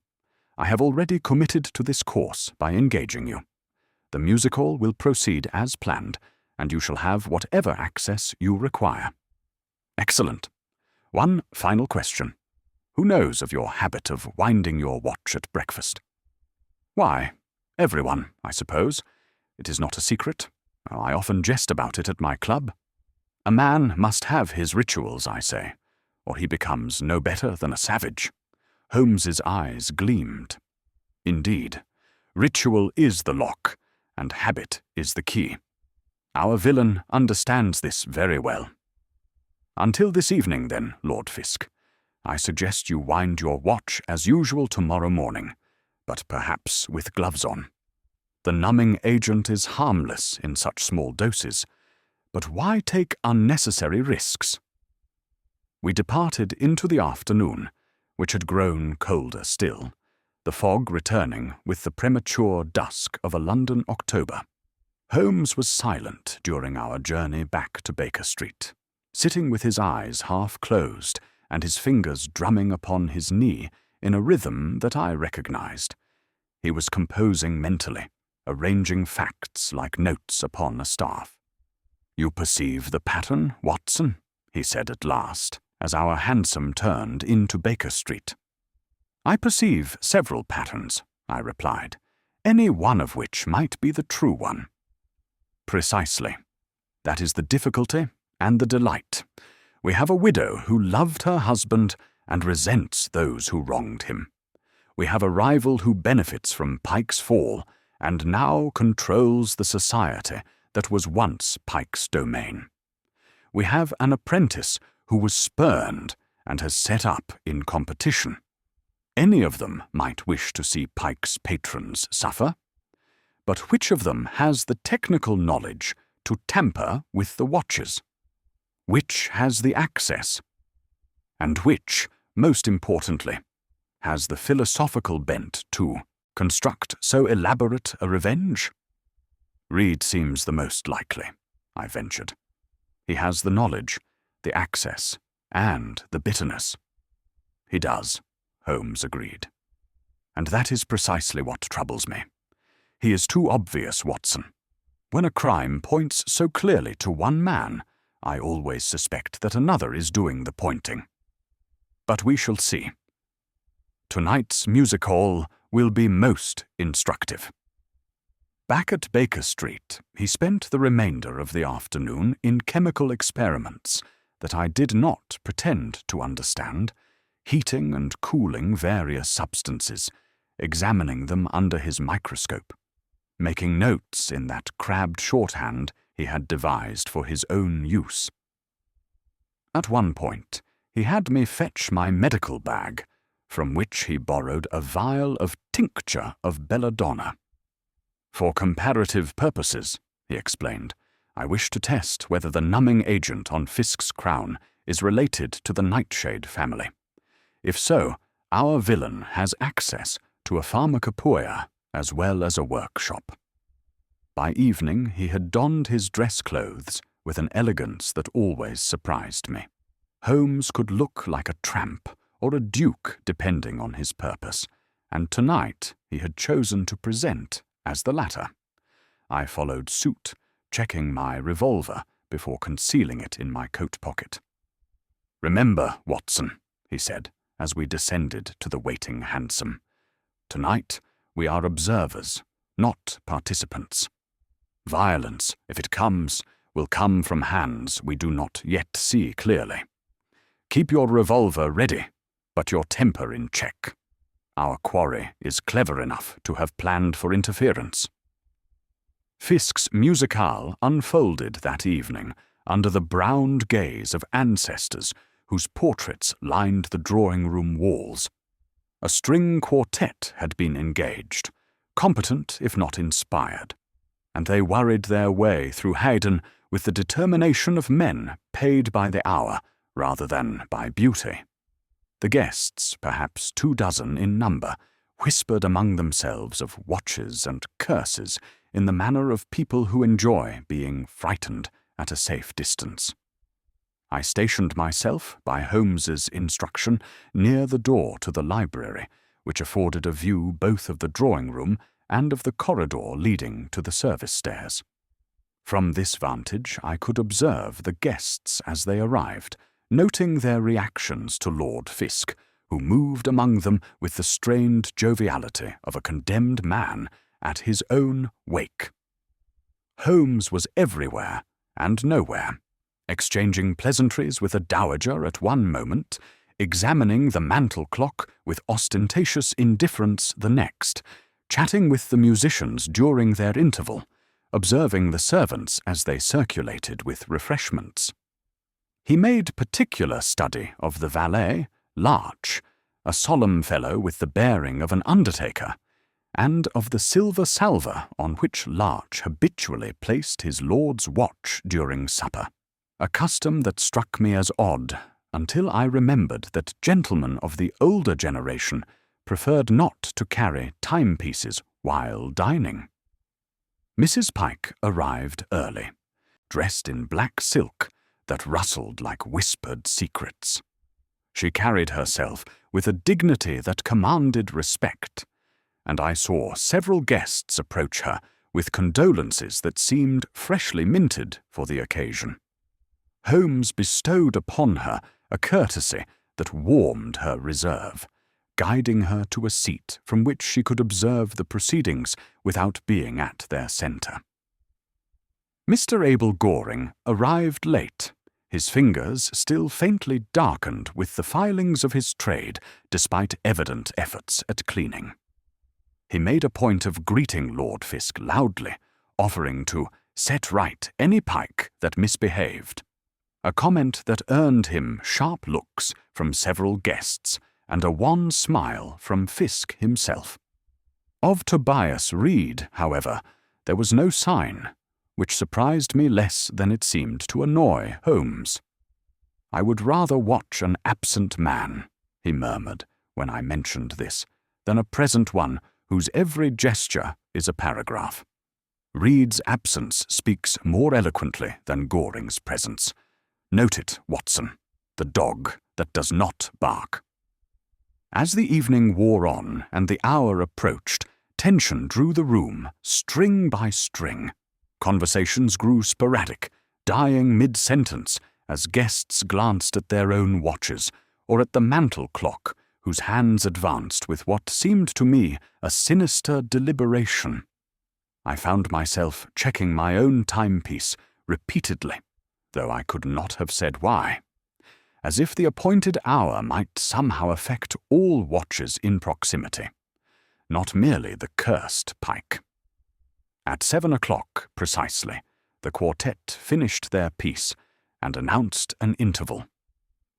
I have already committed to this course by engaging you. The music hall will proceed as planned, and you shall have whatever access you require." "Excellent. One final question. Who knows of your habit of winding your watch at breakfast?" "Why, everyone, I suppose. It is not a secret. I often jest about it at my club. A man must have his rituals, I say, or he becomes no better than a savage." Holmes's eyes gleamed. "Indeed, ritual is the lock, and habit is the key. Our villain understands this very well. Until this evening, then, Lord Fisk. I suggest you wind your watch as usual tomorrow morning, but perhaps with gloves on. The numbing agent is harmless in such small doses, but why take unnecessary risks?" We departed into the afternoon, which had grown colder still, the fog returning with the premature dusk of a London October. Holmes was silent during our journey back to Baker Street, sitting with his eyes half closed and his fingers drumming upon his knee in a rhythm that I recognized. He was composing mentally, arranging facts like notes upon a staff. "You perceive the pattern, Watson?" he said at last, as our hansom turned into Baker Street. "I perceive several patterns," I replied, "any one of which might be the true one." "Precisely. That is the difficulty and the delight. We have a widow who loved her husband and resents those who wronged him. We have a rival who benefits from Pike's fall and now controls the society that was once Pike's domain. We have an apprentice who was spurned and has set up in competition. Any of them might wish to see Pike's patrons suffer. But which of them has the technical knowledge to tamper with the watches? Which has the access? And which, most importantly, has the philosophical bent to construct so elaborate a revenge?" "Reed seems the most likely," I ventured. "He has the knowledge, the access, and the bitterness." "He does," Holmes agreed. "And that is precisely what troubles me. He is too obvious, Watson. When a crime points so clearly to one man, I always suspect that another is doing the pointing. But we shall see. Tonight's music hall will be most instructive." Back at Baker Street, he spent the remainder of the afternoon in chemical experiments that I did not pretend to understand, heating and cooling various substances, examining them under his microscope, making notes in that crabbed shorthand he had devised for his own use. At one point, he had me fetch my medical bag, from which he borrowed a vial of tincture of belladonna. "For comparative purposes," he explained, "I wish to test whether the numbing agent on Fisk's crown is related to the nightshade family. If so, our villain has access to a pharmacopoeia as well as a workshop." By evening he had donned his dress clothes with an elegance that always surprised me. Holmes could look like a tramp or a duke depending on his purpose, and tonight he had chosen to present as the latter. I followed suit, checking my revolver before concealing it in my coat pocket. "Remember, Watson," he said as we descended to the waiting hansom, "tonight we are observers, not participants. Violence, if it comes, will come from hands we do not yet see clearly. Keep your revolver ready, but your temper in check. Our quarry is clever enough to have planned for interference." Fisk's musicale unfolded that evening under the browned gaze of ancestors whose portraits lined the drawing-room walls. A string quartet had been engaged, competent if not inspired, and they worried their way through Haydn with the determination of men paid by the hour rather than by beauty. The guests, perhaps 24 in number, whispered among themselves of watches and curses in the manner of people who enjoy being frightened at a safe distance. I stationed myself, by Holmes's instruction, near the door to the library, which afforded a view both of the drawing-room and of the corridor leading to the service stairs. From this vantage I could observe the guests as they arrived, noting their reactions to Lord Fisk, who moved among them with the strained joviality of a condemned man at his own wake. Holmes was everywhere and nowhere, exchanging pleasantries with a dowager at one moment, examining the mantel clock with ostentatious indifference the next, chatting with the musicians during their interval, observing the servants as they circulated with refreshments. He made particular study of the valet, Larch, a solemn fellow with the bearing of an undertaker, and of the silver salver on which Larch habitually placed his lord's watch during supper, a custom that struck me as odd until I remembered that gentlemen of the older generation preferred not to carry timepieces while dining. Mrs. Pike arrived early, dressed in black silk that rustled like whispered secrets. She carried herself with a dignity that commanded respect, and I saw several guests approach her with condolences that seemed freshly minted for the occasion. Holmes bestowed upon her a courtesy that warmed her reserve, guiding her to a seat from which she could observe the proceedings without being at their centre. Mr. Abel Goring arrived late, his fingers still faintly darkened with the filings of his trade despite evident efforts at cleaning. He made a point of greeting Lord Fisk loudly, offering to set right any pike that misbehaved, a comment that earned him sharp looks from several guests and a wan smile from Fisk himself. Of Tobias Reed, however, there was no sign, which surprised me less than it seemed to annoy Holmes. "I would rather watch an absent man," he murmured when I mentioned this, "than a present one whose every gesture is a paragraph. Reed's absence speaks more eloquently than Goring's presence. Note it, Watson, the dog that does not bark." As the evening wore on and the hour approached, tension drew the room, string by string. Conversations grew sporadic, dying mid-sentence as guests glanced at their own watches or at the mantel clock, whose hands advanced with what seemed to me a sinister deliberation. I found myself checking my own timepiece repeatedly, though I could not have said why, as if the appointed hour might somehow affect all watches in proximity, not merely the cursed Pike. At 7 o'clock precisely, the quartet finished their piece and announced an interval.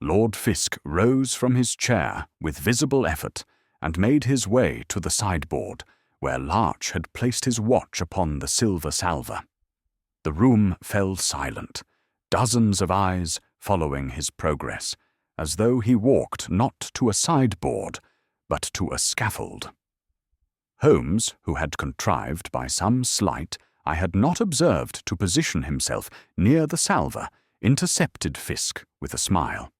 Lord Fisk rose from his chair with visible effort and made his way to the sideboard, where Larch had placed his watch upon the silver salver. The room fell silent, dozens of eyes following his progress, as though he walked not to a sideboard, but to a scaffold. Holmes, who had contrived by some sleight I had not observed to position himself near the salver, intercepted Fisk with a smile.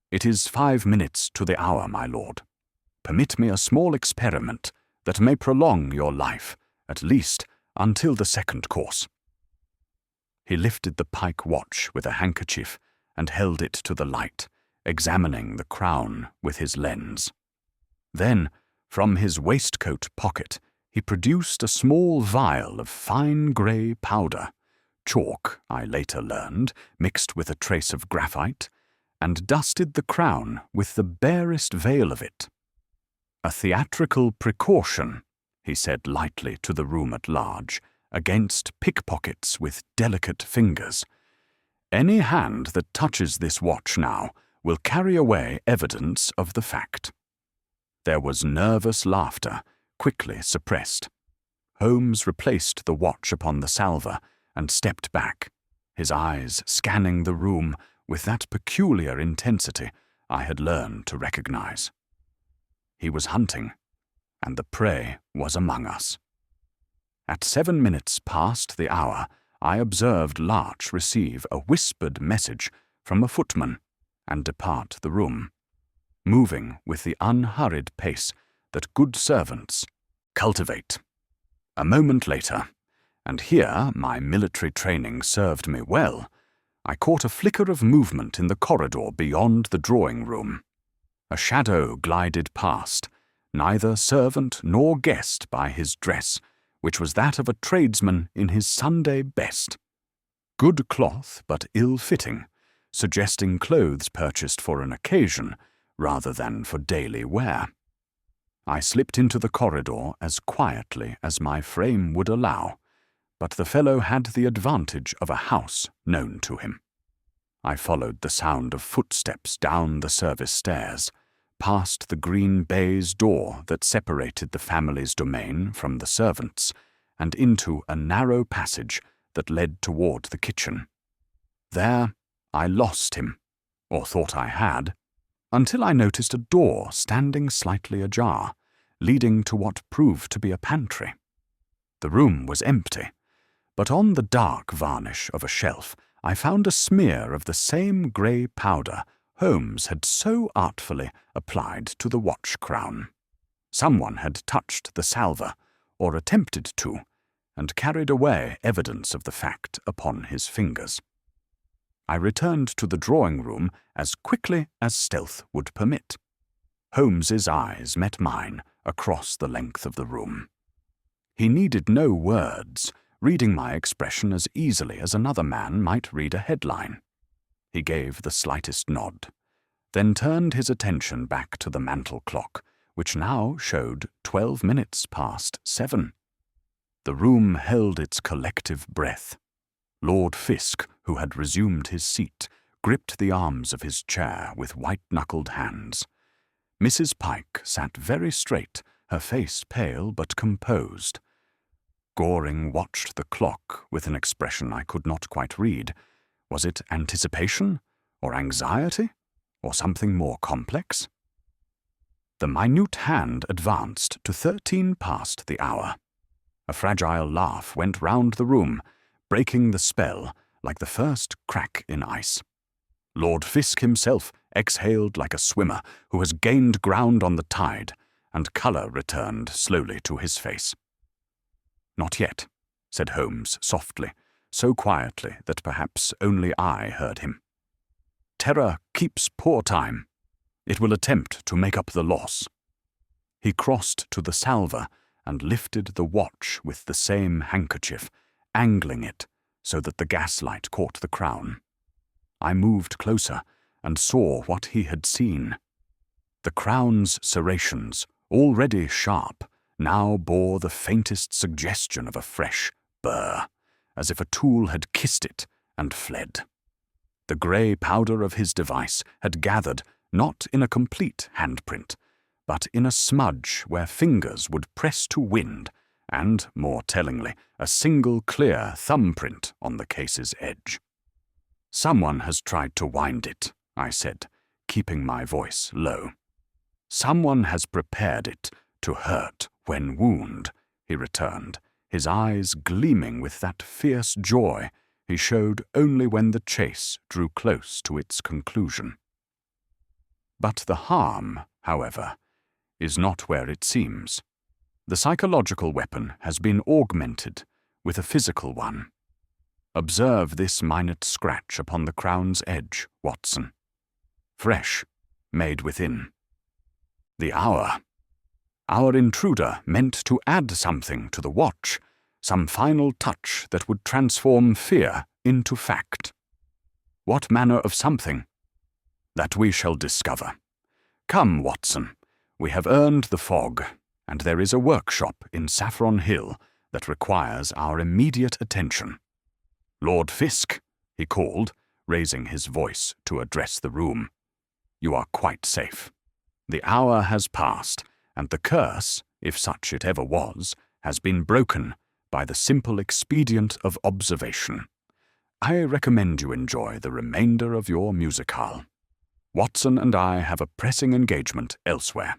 "It is 5 minutes to the hour, my lord. Permit me a small experiment that may prolong your life, at least until the second course." He lifted the Pike watch with a handkerchief and held it to the light, examining the crown with his lens. Then, from his waistcoat pocket, he produced a small vial of fine grey powder, chalk, I later learned, mixed with a trace of graphite, and dusted the crown with the barest veil of it. "A theatrical precaution," he said lightly to the room at large, "against pickpockets with delicate fingers. Any hand that touches this watch now will carry away evidence of the fact." There was nervous laughter, quickly suppressed. Holmes replaced the watch upon the salver and stepped back, his eyes scanning the room with that peculiar intensity I had learned to recognize. He was hunting, and the prey was among us. At 7 minutes past the hour, I observed Larch receive a whispered message from a footman and depart the room, moving with the unhurried pace that good servants cultivate. A moment later, and here my military training served me well, I caught a flicker of movement in the corridor beyond the drawing-room. A shadow glided past, neither servant nor guest by his dress, which was that of a tradesman in his Sunday best. Good cloth, but ill-fitting, suggesting clothes purchased for an occasion rather than for daily wear. I slipped into the corridor as quietly as my frame would allow, but the fellow had the advantage of a house known to him. I followed the sound of footsteps down the service stairs, past the green baize door that separated the family's domain from the servants', and into a narrow passage that led toward the kitchen. There I lost him, or thought I had, until I noticed a door standing slightly ajar, leading to what proved to be a pantry. The room was empty, but on the dark varnish of a shelf I found a smear of the same grey powder Holmes had so artfully applied to the watch crown. Someone had touched the salver, or attempted to, and carried away evidence of the fact upon his fingers. I returned to the drawing-room as quickly as stealth would permit. Holmes's eyes met mine across the length of the room. He needed no words, reading my expression as easily as another man might read a headline. He gave the slightest nod, then turned his attention back to the mantel clock, which now showed 12 minutes past 7. The room held its collective breath. Lord Fisk, who had resumed his seat, gripped the arms of his chair with white-knuckled hands. Mrs. Pike sat very straight, her face pale but composed. Goring watched the clock with an expression I could not quite read. Was it anticipation, or anxiety, or something more complex? The minute hand advanced to 13 past the hour. A fragile laugh went round the room, breaking the spell like the first crack in ice. Lord Fisk himself exhaled like a swimmer who has gained ground on the tide, and colour returned slowly to his face. "Not yet," said Holmes softly, so quietly that perhaps only I heard him. "Terror keeps poor time. It will attempt to make up the loss." He crossed to the salver and lifted the watch with the same handkerchief, angling it so that the gaslight caught the crown. I moved closer and saw what he had seen. The crown's serrations, already sharp, now bore the faintest suggestion of a fresh burr, as if a tool had kissed it and fled. The grey powder of his device had gathered not in a complete handprint, but in a smudge where fingers would press to wind, and, more tellingly, a single clear thumbprint on the case's edge. "Someone has tried to wind it," I said, keeping my voice low. "Someone has prepared it to hurt when wound," he returned, his eyes gleaming with that fierce joy he showed only when the chase drew close to its conclusion. But the harm, however, is not where it seems. The psychological weapon has been augmented with a physical one. Observe this minute scratch upon the crown's edge, Watson. Fresh, made within. The hour. Our intruder meant to add something to the watch, some final touch that would transform fear into fact. What manner of something? That we shall discover. Come, Watson, we have earned the fog, and there is a workshop in Saffron Hill that requires our immediate attention. Lord Fisk, he called, raising his voice to address the room. You are quite safe. The hour has passed, and the curse, if such it ever was, has been broken by the simple expedient of observation. I recommend you enjoy the remainder of your musicale. Watson and I have a pressing engagement elsewhere.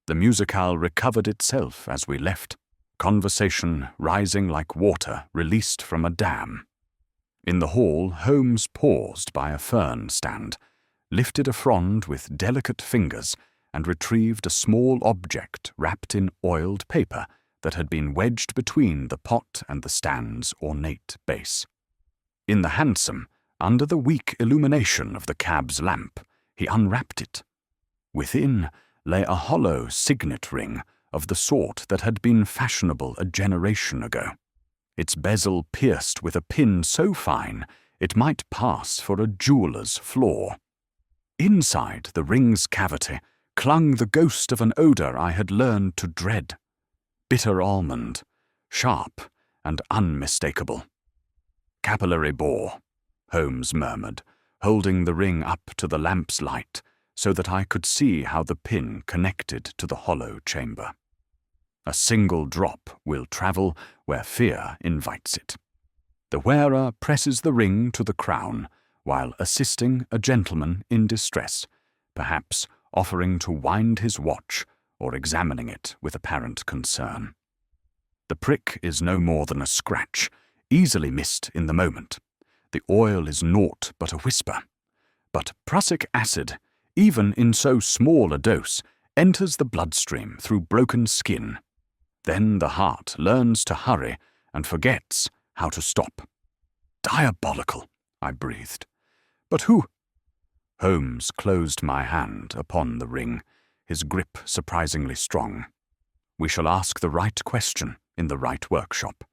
The musicale recovered itself as we left, conversation rising like water released from a dam. In the hall, Holmes paused by a fern stand, lifted a frond with delicate fingers, and retrieved a small object wrapped in oiled paper that had been wedged between the pot and the stand's ornate base. In the hansom, under the weak illumination of the cab's lamp, he unwrapped it. Within lay a hollow signet ring of the sort that had been fashionable a generation ago, its bezel pierced with a pin so fine it might pass for a jeweller's flaw. Inside the ring's cavity clung the ghost of an odour I had learned to dread. Bitter almond, sharp and unmistakable. Capillary bore, Holmes murmured, holding the ring up to the lamp's light so that I could see how the pin connected to the hollow chamber. A single drop will travel where fear invites it. The wearer presses the ring to the crown while assisting a gentleman in distress, perhaps offering to wind his watch or examining it with apparent concern. The prick is no more than a scratch, easily missed in the moment. The oil is naught but a whisper. But prussic acid, even in so small a dose, enters the bloodstream through broken skin. Then the heart learns to hurry and forgets how to stop. Diabolical, I breathed. But who? Holmes closed my hand upon the ring, his grip surprisingly strong. We shall ask the right question in the right workshop,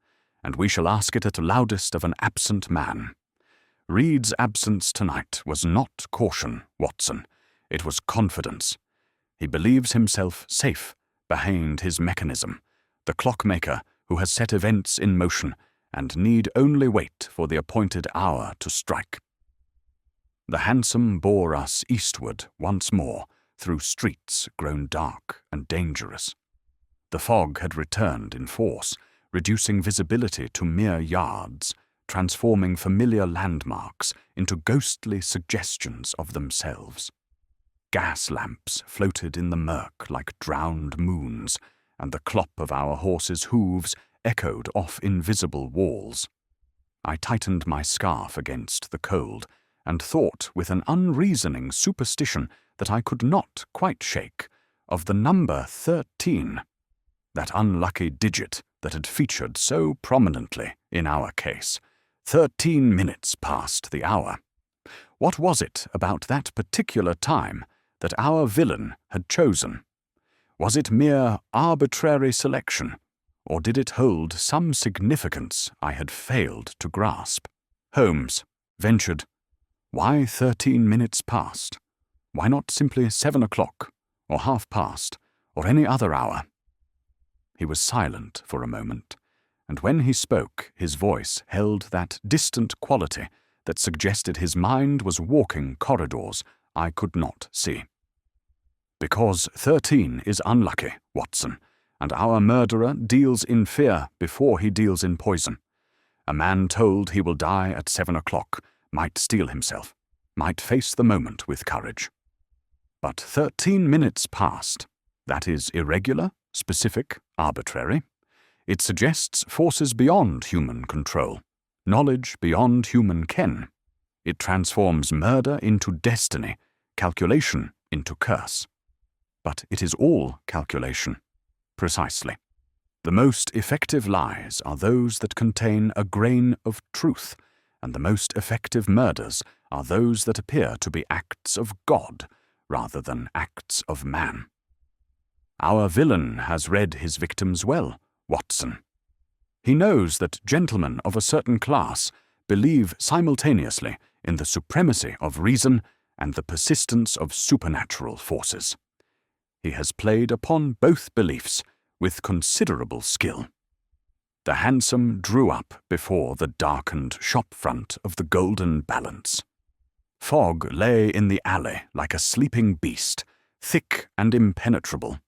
and we shall ask it at the loudest of an absent man. Reed's absence tonight was not caution, Watson. It was confidence. He believes himself safe behind his mechanism, the clockmaker who has set events in motion and need only wait for the appointed hour to strike. The hansom bore us eastward once more through streets grown dark and dangerous. The fog had returned in force, reducing visibility to mere yards, transforming familiar landmarks into ghostly suggestions of themselves. Gas lamps floated in the murk like drowned moons, and the clop of our horses' hooves echoed off invisible walls. I tightened my scarf against the cold, and thought with an unreasoning superstition that I could not quite shake of the number 13, that unlucky digit that had featured so prominently in our case. 13 minutes past the hour. What was it about that particular time that our villain had chosen? Was it mere arbitrary selection, or did it hold some significance I had failed to grasp? Holmes ventured, why 13 minutes past? Why not simply 7 o'clock, or half past, or any other hour? He was silent for a moment, and when he spoke, his voice held that distant quality that suggested his mind was walking corridors I could not see. Because 13 is unlucky, Watson, and our murderer deals in fear before he deals in poison. A man told he will die at 7 o'clock might steel himself, might face the moment with courage. But 13 minutes past, that is irregular, specific, arbitrary. It suggests forces beyond human control, knowledge beyond human ken. It transforms murder into destiny, calculation into curse. But it is all calculation. Precisely. The most effective lies are those that contain a grain of truth, and the most effective murders are those that appear to be acts of God rather than acts of man. Our villain has read his victims well, Watson. He knows that gentlemen of a certain class believe simultaneously in the supremacy of reason and the persistence of supernatural forces. He has played upon both beliefs with considerable skill. The hansom drew up before the darkened shop front of the Golden Balance. Fog lay in the alley like a sleeping beast, thick and impenetrable.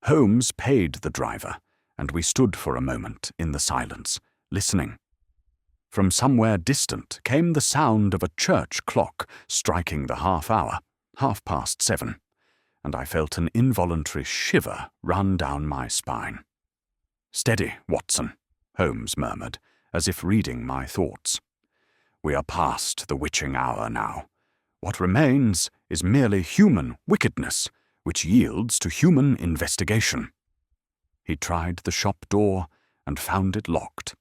Holmes paid the driver, and we stood for a moment in the silence, listening. From somewhere distant came the sound of a church clock striking the half-hour, 7:30, and I felt an involuntary shiver run down my spine. "Steady, Watson," Holmes murmured, as if reading my thoughts. "We are past the witching hour now. What remains is merely human wickedness, which yields to human investigation." He tried the shop door and found it locked.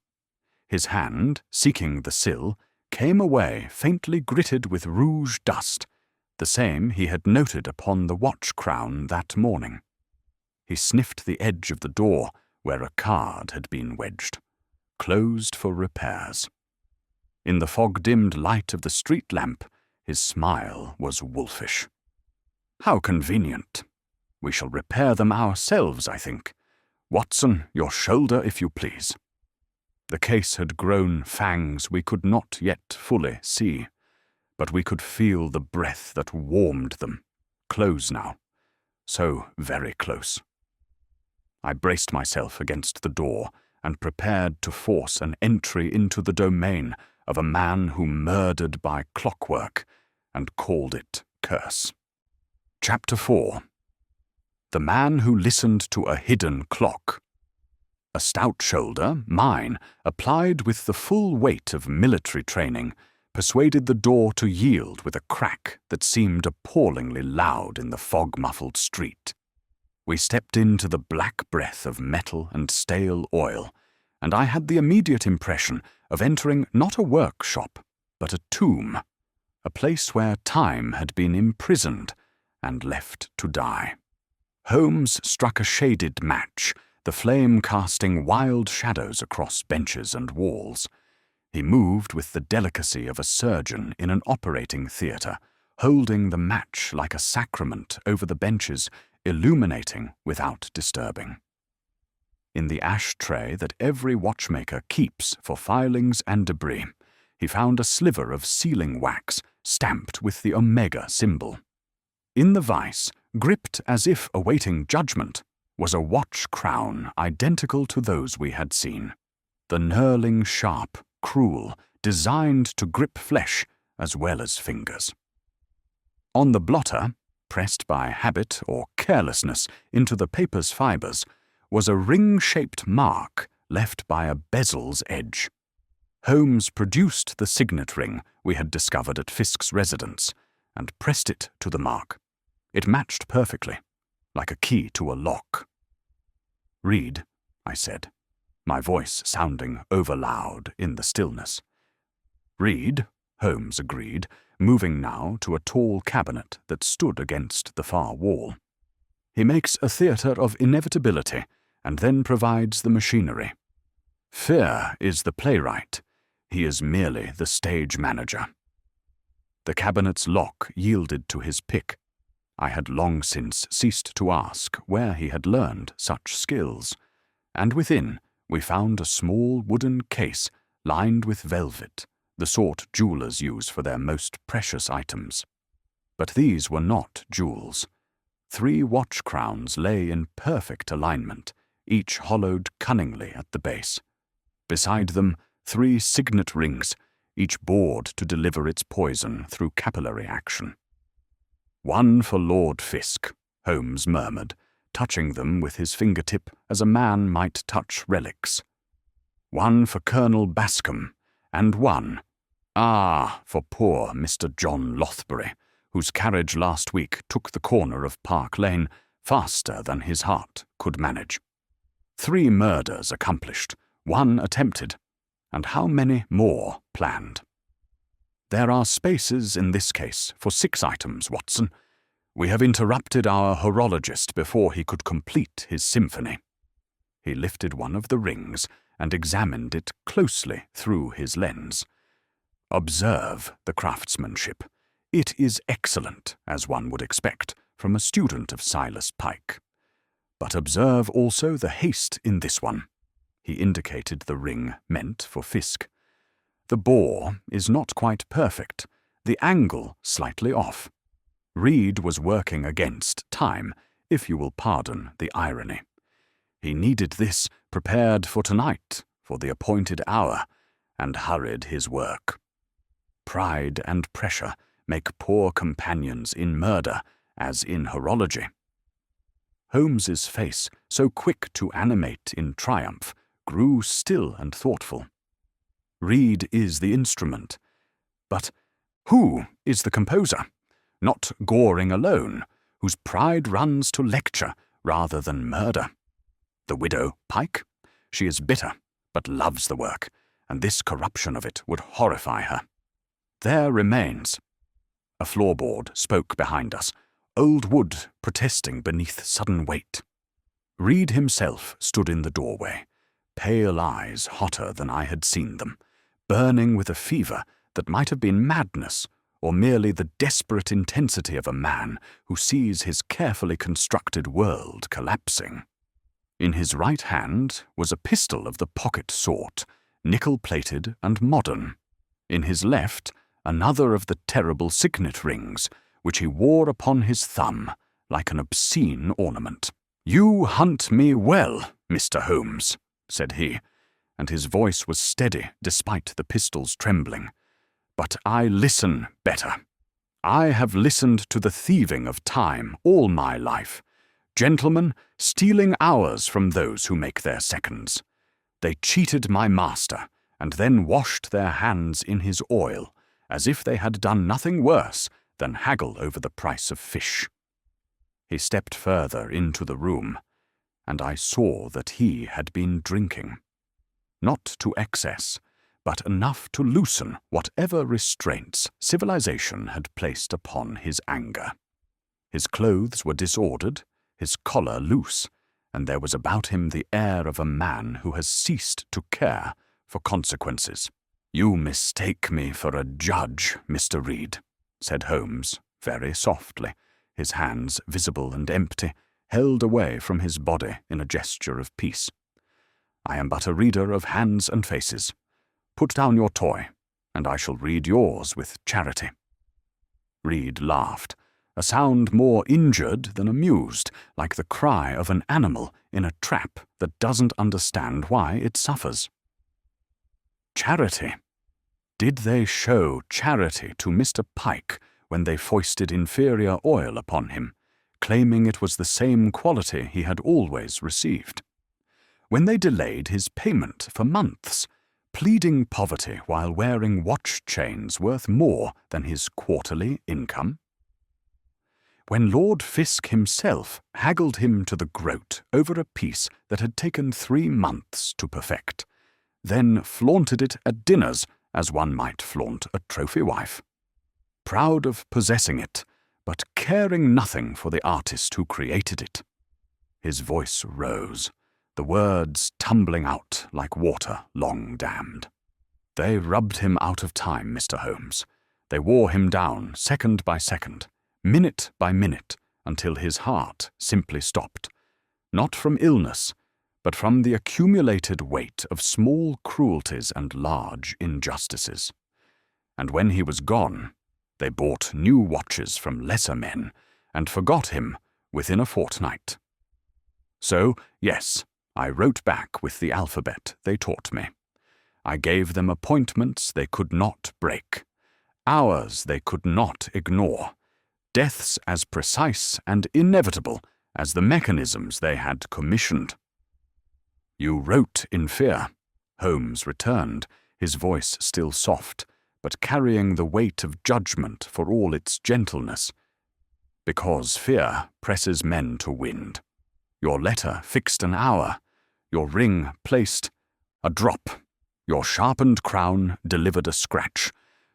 His hand, seeking the sill, came away faintly gritted with rouge dust, the same he had noted upon the watch crown that morning. He sniffed the edge of the door where a card had been wedged, closed for repairs. In the fog-dimmed light of the street lamp, his smile was wolfish. "How convenient. We shall repair them ourselves, I think. Watson, your shoulder, if you please." The case had grown fangs we could not yet fully see, but we could feel the breath that warmed them. Close now. So very close. I braced myself against the door and prepared to force an entry into the domain of a man who murdered by clockwork and called it curse. Chapter 4. The Man Who Listened to a Hidden Clock. A stout shoulder, mine, applied with the full weight of military training, persuaded the door to yield with a crack that seemed appallingly loud in the fog-muffled street. We stepped into the black breath of metal and stale oil, and I had the immediate impression of entering not a workshop, but a tomb, a place where time had been imprisoned and left to die. Holmes struck a shaded match, the flame casting wild shadows across benches and walls. He moved with the delicacy of a surgeon in an operating theatre, holding the match like a sacrament over the benches, illuminating without disturbing. In the ash-tray that every watchmaker keeps for filings and debris, he found a sliver of sealing wax stamped with the Omega symbol. In the vise, gripped as if awaiting judgment, was a watch crown identical to those we had seen. The knurling sharp, cruel, designed to grip flesh as well as fingers. On the blotter, pressed by habit or carelessness into the paper's fibres, was a ring-shaped mark left by a bezel's edge. Holmes produced the signet ring we had discovered at Fisk's residence and pressed it to the mark. It matched perfectly, like a key to a lock. "Read," I said, my voice sounding overloud in the stillness. "Read," Holmes agreed, moving now to a tall cabinet that stood against the far wall. "He makes a theatre of inevitability and then provides the machinery. Fear is the playwright. He is merely the stage manager." The cabinet's lock yielded to his pick. I had long since ceased to ask where he had learned such skills, and within we found a small wooden case lined with velvet, the sort jewellers use for their most precious items. But these were not jewels. 3 watch crowns lay in perfect alignment, each hollowed cunningly at the base. Beside them, 3 signet rings, each bored to deliver its poison through capillary action. "One for Lord Fisk," Holmes murmured, touching them with his fingertip as a man might touch relics. "One for Colonel Bascom, and one, for poor Mr. John Lothbury, whose carriage last week took the corner of Park Lane faster than his heart could manage. 3 murders accomplished, 1 attempted, and how many more planned? There are spaces in this case for 6 items, Watson. We have interrupted our horologist before he could complete his symphony." He lifted one of the rings and examined it closely through his lens. "Observe the craftsmanship. It is excellent, as one would expect from a student of Silas Pike. But observe also the haste in this one." He indicated the ring meant for Fisk. "The bore is not quite perfect, the angle slightly off. Reed was working against time, if you will pardon the irony. He needed this prepared for tonight, for the appointed hour, and hurried his work. Pride and pressure make poor companions in murder, as in horology." Holmes's face, so quick to animate in triumph, grew still and thoughtful. "Reed is the instrument. But who is the composer? Not Goring alone, whose pride runs to lecture rather than murder. The widow Pike? She is bitter, but loves the work, and this corruption of it would horrify her. There remains—" A floorboard spoke behind us, old wood protesting beneath sudden weight. Reed himself stood in the doorway, pale eyes hotter than I had seen them, burning with a fever that might have been madness or merely the desperate intensity of a man who sees his carefully constructed world collapsing. In his right hand was a pistol of the pocket sort, nickel-plated and modern. In his left, another of the terrible signet rings, which he wore upon his thumb like an obscene ornament. "You hunt me well, Mr. Holmes," said he, and his voice was steady despite the pistol's trembling. "But I listen better. I have listened to the thieving of time all my life. Gentlemen stealing hours from those who make their seconds. They cheated my master, and then washed their hands in his oil, as if they had done nothing worse than haggle over the price of fish." He stepped further into the room, and I saw that he had been drinking. Not to excess, but enough to loosen whatever restraints civilization had placed upon his anger. His clothes were disordered, his collar loose, and there was about him the air of a man who has ceased to care for consequences. "You mistake me for a judge, Mr. Reed," said Holmes, very softly, his hands, visible and empty, held away from his body in a gesture of peace. "I am but a reader of hands and faces. Put down your toy, and I shall read yours with charity." Reed laughed, a sound more injured than amused, like the cry of an animal in a trap that doesn't understand why it suffers. Charity? Did they show charity to Mr. Pike when they foisted inferior oil upon him, claiming it was the same quality he had always received? When they delayed his payment for months, pleading poverty while wearing watch chains worth more than his quarterly income? When Lord Fisk himself haggled him to the groat over a piece that had taken 3 months to perfect, then flaunted it at dinners as one might flaunt a trophy wife. Proud of possessing it, but caring nothing for the artist who created it. His voice rose, the words tumbling out like water long dammed. "They rubbed him out of time, Mr. Holmes. They wore him down second by second, minute by minute, until his heart simply stopped, not from illness, but from the accumulated weight of small cruelties and large injustices. And when he was gone, they bought new watches from lesser men, and forgot him within a fortnight. So, yes, I wrote back with the alphabet they taught me. I gave them appointments they could not break, hours they could not ignore, deaths as precise and inevitable as the mechanisms they had commissioned." "You wrote in fear," Holmes returned, his voice still soft, but carrying the weight of judgment for all its gentleness. "Because fear presses men to wind. Your letter fixed an hour, your ring placed a drop, your sharpened crown delivered a scratch.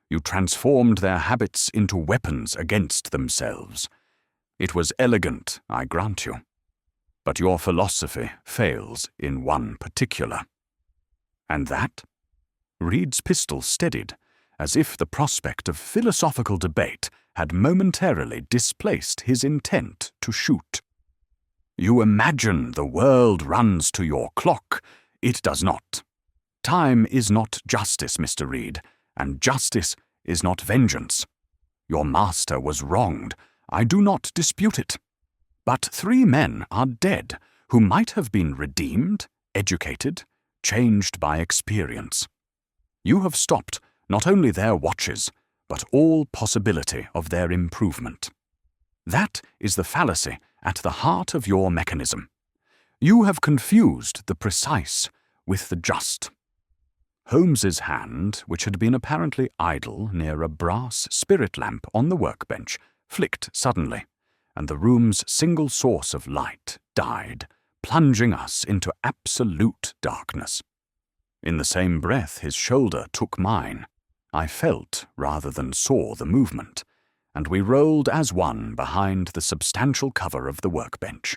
You transformed their habits into weapons against themselves. It was elegant, I grant you. But your philosophy fails in one particular. And that? Reed's pistol steadied, as if the prospect of philosophical debate had momentarily displaced his intent to shoot. You imagine the world runs to your clock. It does not. Time is not justice, Mr. Reed, and justice is not vengeance. Your master was wronged. I do not dispute it. But 3 men are dead who might have been redeemed, educated, changed by experience. You have stopped not only their watches, but all possibility of their improvement. That is the fallacy at the heart of your mechanism. You have confused the precise with the just. Holmes's hand, which had been apparently idle near a brass spirit lamp on the workbench, flicked suddenly, and the room's single source of light died, plunging us into absolute darkness. In the same breath his shoulder took mine. I felt rather than saw the movement, and we rolled as one behind the substantial cover of the workbench.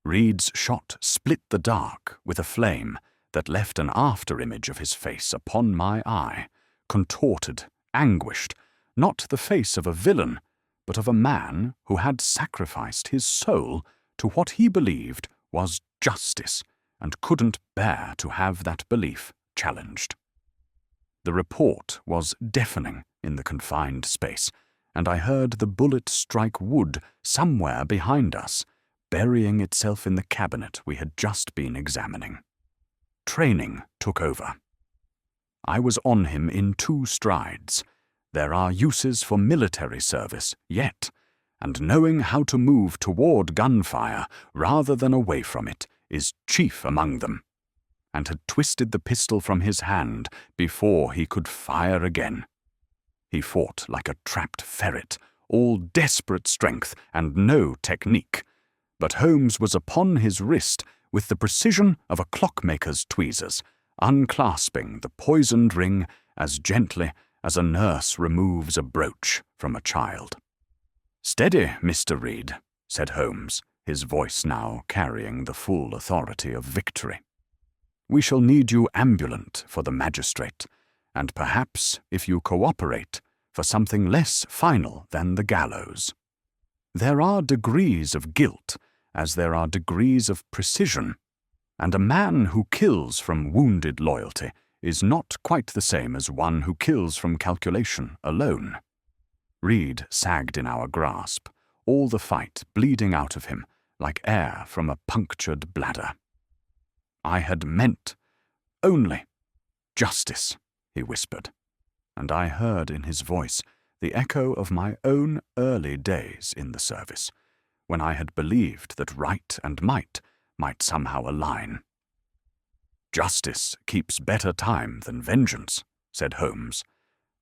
Reed's shot split the dark with a flame that left an after-image of his face upon my eye, contorted, anguished, not the face of a villain, but of a man who had sacrificed his soul to what he believed was justice, and couldn't bear to have that belief challenged. The report was deafening in the confined space, and I heard the bullet strike wood somewhere behind us, burying itself in the cabinet we had just been examining. Training took over. I was on him in 2 strides. There are uses for military service yet, and knowing how to move toward gunfire rather than away from it is chief among them, and had twisted the pistol from his hand before he could fire again. He fought like a trapped ferret, all desperate strength and no technique, but Holmes was upon his wrist with the precision of a clockmaker's tweezers, unclasping the poisoned ring as gently as a nurse removes a brooch from a child. "Steady, Mr. Reed," said Holmes, his voice now carrying the full authority of victory. "We shall need you ambulant for the magistrate, and perhaps, if you cooperate, for something less final than the gallows. There are degrees of guilt, as there are degrees of precision, and a man who kills from wounded loyalty is not quite the same as one who kills from calculation alone." Reed sagged in our grasp, all the fight bleeding out of him like air from a punctured bladder. "I had meant only justice," he whispered, and I heard in his voice the echo of my own early days in the service, when I had believed that right and might somehow align. "Justice keeps better time than vengeance," said Holmes,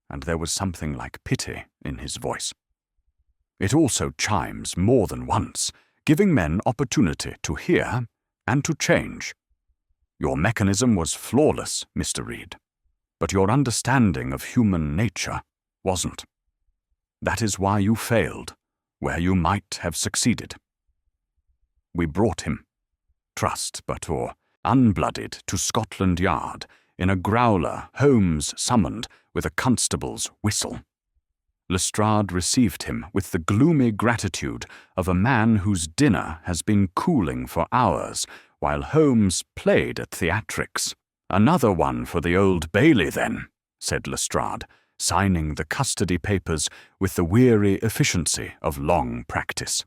and there was something like pity in his voice. "It also chimes more than once, giving men opportunity to hear and to change. Your mechanism was flawless, Mr. Reed, but your understanding of human nature wasn't. That is why you failed, where you might have succeeded. We brought him, trussed but unblooded, to Scotland Yard in a growler Holmes summoned with a constable's whistle. Lestrade received him with the gloomy gratitude of a man whose dinner has been cooling for hours while Holmes played at theatrics. "Another one for the Old Bailey, then," said Lestrade, signing the custody papers with the weary efficiency of long practice.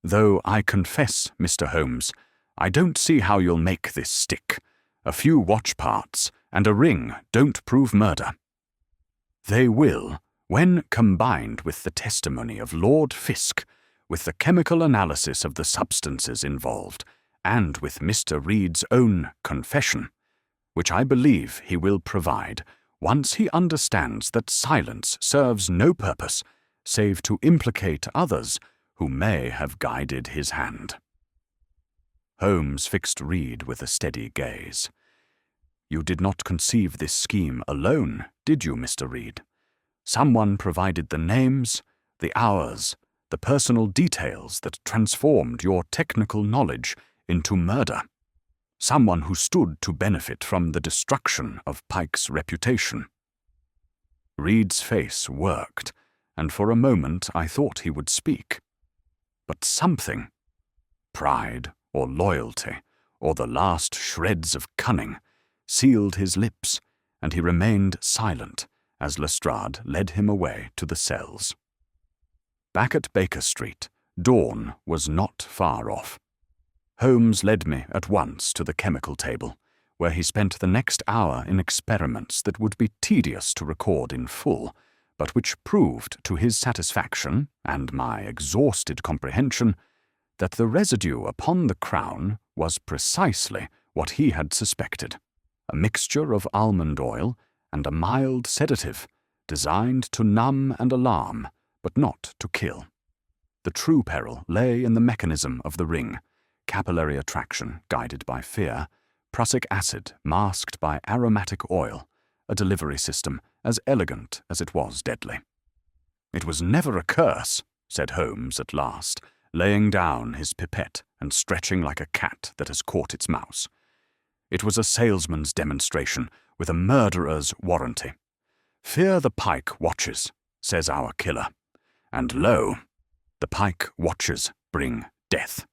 "Though I confess, Mr. Holmes, I don't see how you'll make this stick. A few watch parts and a ring don't prove murder." "They will, when combined with the testimony of Lord Fiske, with the chemical analysis of the substances involved, and with Mr. Reed's own confession, which I believe he will provide once he understands that silence serves no purpose save to implicate others who may have guided his hand." Holmes fixed Reed with a steady gaze. "You did not conceive this scheme alone, did you, Mr. Reed? Someone provided the names, the hours, the personal details that transformed your technical knowledge into murder. Someone who stood to benefit from the destruction of Pike's reputation. Reed's face worked, and for a moment I thought he would speak. But something, pride or loyalty, or the last shreds of cunning, sealed his lips, and he remained silent as Lestrade led him away to the cells. Back at Baker Street, dawn was not far off. Holmes led me at once to the chemical table, where he spent the next hour in experiments that would be tedious to record in full, but which proved to his satisfaction and my exhausted comprehension that the residue upon the crown was precisely what he had suspected, a mixture of almond oil and a mild sedative, designed to numb and alarm, but not to kill. The true peril lay in the mechanism of the ring, capillary attraction guided by fear, prussic acid masked by aromatic oil, a delivery system as elegant as it was deadly. "It was never a curse," said Holmes at last, laying down his pipette and stretching like a cat that has caught its mouse. "It was a salesman's demonstration with a murderer's warranty. Fear the Pike watches, says our killer. And lo, the Pike watches bring death.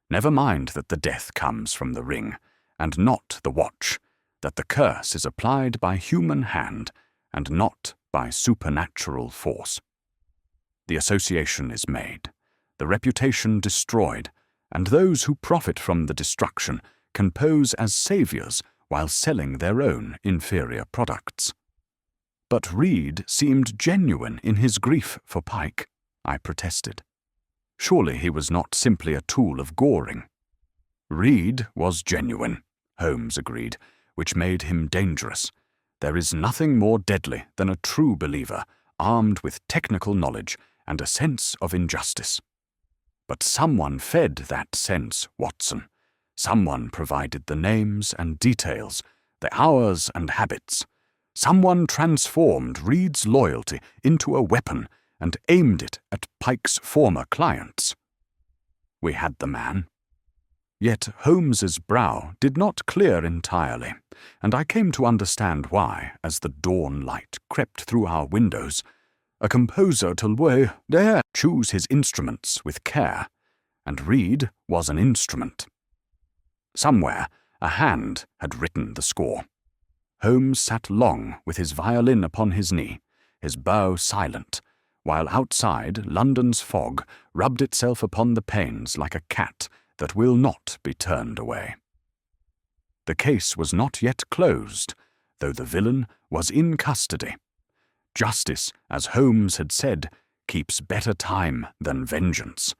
Never mind that the death comes from the ring, and not the watch, that the curse is applied by human hand, and not by supernatural force. The association is made, the reputation destroyed, and those who profit from the destruction can pose as saviors while selling their own inferior products." "But Reed seemed genuine in his grief for Pike," I protested. "Surely he was not simply a tool of Goring." "Reed was genuine," Holmes agreed, "which made him dangerous. There is nothing more deadly than a true believer, armed with technical knowledge and a sense of injustice. But someone fed that sense, Watson. Someone provided the names and details, the hours and habits. Someone transformed Reed's loyalty into a weapon and aimed it at Pike's former clients. We had the man. Yet Holmes's brow did not clear entirely, and I came to understand why, as the dawn light crept through our windows. A composer dare choose his instruments with care, and Reed was an instrument. Somewhere a hand had written the score. Holmes sat long with his violin upon his knee, his bow silent, while outside London's fog rubbed itself upon the panes like a cat that will not be turned away. The case was not yet closed, though the villain was in custody. Justice, as Holmes had said, keeps better time than vengeance,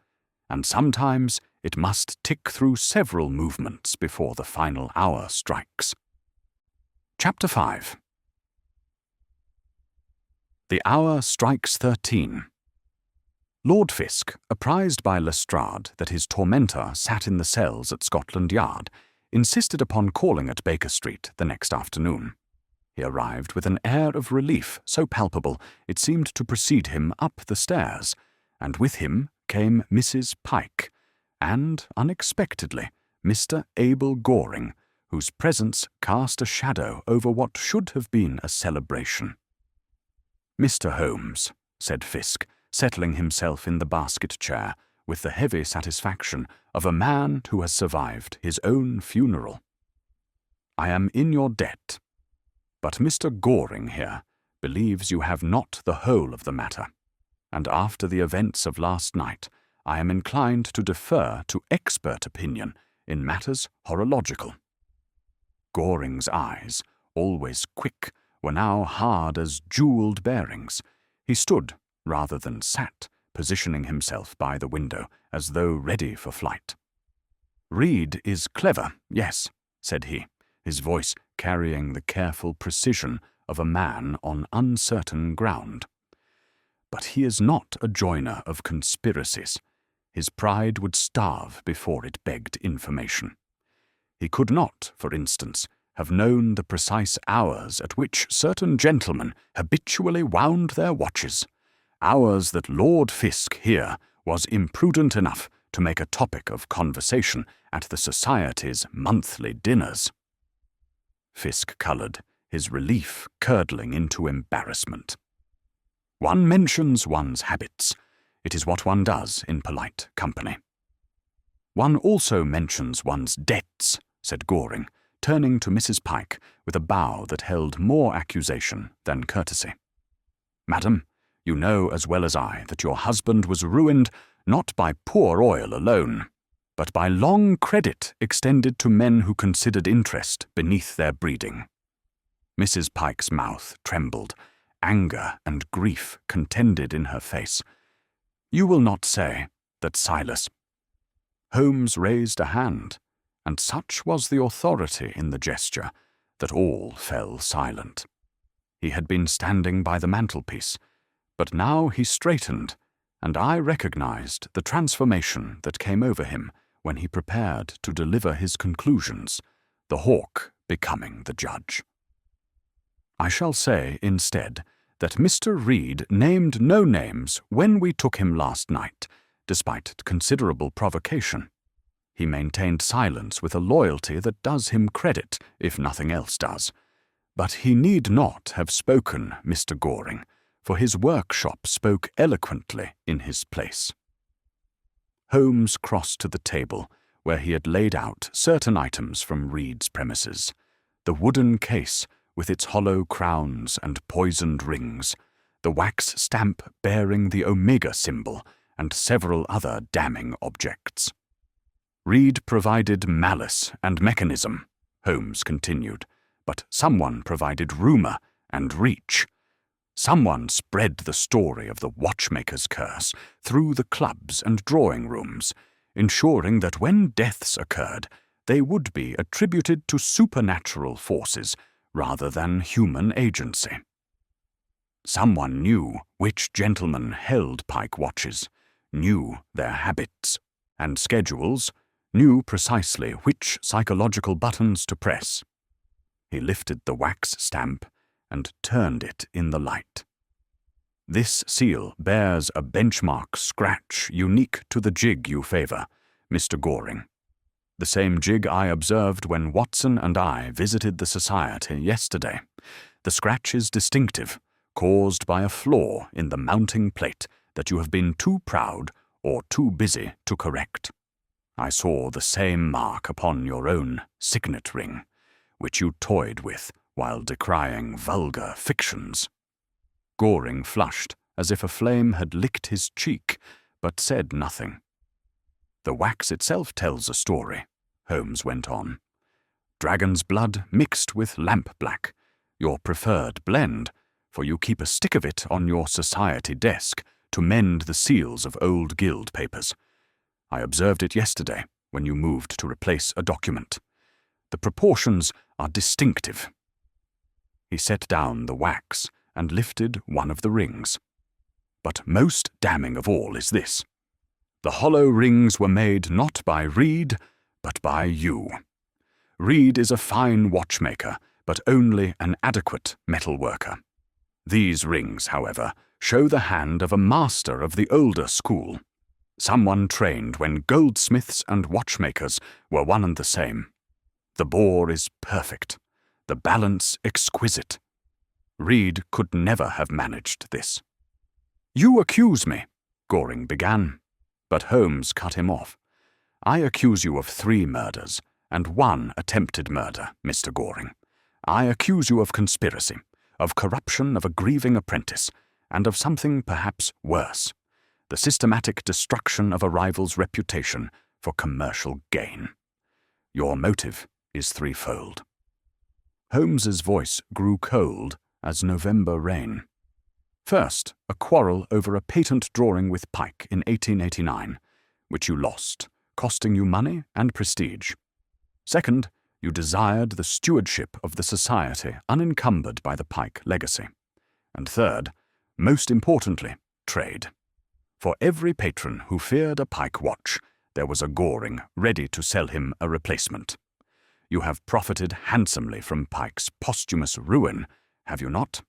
and sometimes it must tick through several movements before the final hour strikes. Chapter 5. The hour strikes 13. Lord Fisk, apprised by Lestrade that his tormentor sat in the cells at Scotland Yard, insisted upon calling at Baker Street the next afternoon. He arrived with an air of relief so palpable it seemed to precede him up the stairs, and with him came Mrs. Pike, and, unexpectedly, Mr. Abel Goring, whose presence cast a shadow over what should have been a celebration. "Mr. Holmes," said Fisk, settling himself in the basket chair with the heavy satisfaction of a man who has survived his own funeral. "I am in your debt, but Mr. Goring here believes you have not the whole of the matter, and after the events of last night I am inclined to defer to expert opinion in matters horological." Goring's eyes, always quick, were now hard as jewelled bearings. He stood, rather than sat, positioning himself by the window, as though ready for flight. "Reed is clever, yes," said he, his voice carrying the careful precision of a man on uncertain ground. "But he is not a joiner of conspiracies. His pride would starve before it begged information. He could not, for instance, have known the precise hours at which certain gentlemen habitually wound their watches, hours that Lord Fisk here was imprudent enough to make a topic of conversation at the Society's monthly dinners. Fisk coloured, his relief curdling into embarrassment. One mentions one's habits. It is what one does in polite company. One also mentions one's debts, said Goring, turning to Mrs. Pike with a bow that held more accusation than courtesy. Madam, you know as well as I that your husband was ruined not by poor oil alone, but by long credit extended to men who considered interest beneath their breeding. Mrs. Pike's mouth trembled. Anger and grief contended in her face. You will not say that Silas... Holmes raised a hand, and such was the authority in the gesture that all fell silent. He had been standing by the mantelpiece, but now he straightened, and I recognized the transformation that came over him when he prepared to deliver his conclusions, the hawk becoming the judge. I shall say, instead, that Mr. Reed named no names when we took him last night, despite considerable provocation. He maintained silence with a loyalty that does him credit, if nothing else does. But he need not have spoken, Mr. Goring, for his workshop spoke eloquently in his place. Holmes crossed to the table, where he had laid out certain items from Reed's premises. The wooden case, with its hollow crowns and poisoned rings, the wax stamp bearing the Omega symbol, and several other damning objects. Reed provided malice and mechanism, Holmes continued, but someone provided rumour and reach. Someone spread the story of the Watchmaker's curse through the clubs and drawing rooms, ensuring that when deaths occurred, they would be attributed to supernatural forces rather than human agency. Someone knew which gentlemen held Pike watches, knew their habits and schedules, knew precisely which psychological buttons to press. He lifted the wax stamp and turned it in the light. This seal bears a benchmark scratch unique to the jig you favour, Mr. Goring. The same jig I observed when Watson and I visited the Society yesterday. The scratch is distinctive, caused by a flaw in the mounting plate that you have been too proud or too busy to correct. I saw the same mark upon your own signet ring, which you toyed with while decrying vulgar fictions. Goring flushed as if a flame had licked his cheek, but said nothing. The wax itself tells a story, Holmes went on. Dragon's blood mixed with lampblack, your preferred blend, for you keep a stick of it on your Society desk to mend the seals of old guild papers. I observed it yesterday when you moved to replace a document. The proportions are distinctive. He set down the wax and lifted one of the rings. But most damning of all is this. The hollow rings were made not by Reed, but by you. Reed is a fine watchmaker, but only an adequate metal worker. These rings, however, show the hand of a master of the older school, someone trained when goldsmiths and watchmakers were one and the same. The bore is perfect, the balance exquisite. Reed could never have managed this. You accuse me, Goring began, but Holmes cut him off. I accuse you of 3 murders and 1 attempted murder, Mr. Goring. I accuse you of conspiracy, of corruption of a grieving apprentice, and of something perhaps worse, the systematic destruction of a rival's reputation for commercial gain. Your motive is threefold. Holmes's voice grew cold as November rain. First, a quarrel over a patent drawing with Pike in 1889, which you lost, costing you money and prestige. Second, you desired the stewardship of the Society unencumbered by the Pike legacy. And third, most importantly, trade. For every patron who feared a Pike watch, there was a Goring ready to sell him a replacement. You have profited handsomely from Pike's posthumous ruin, have you not?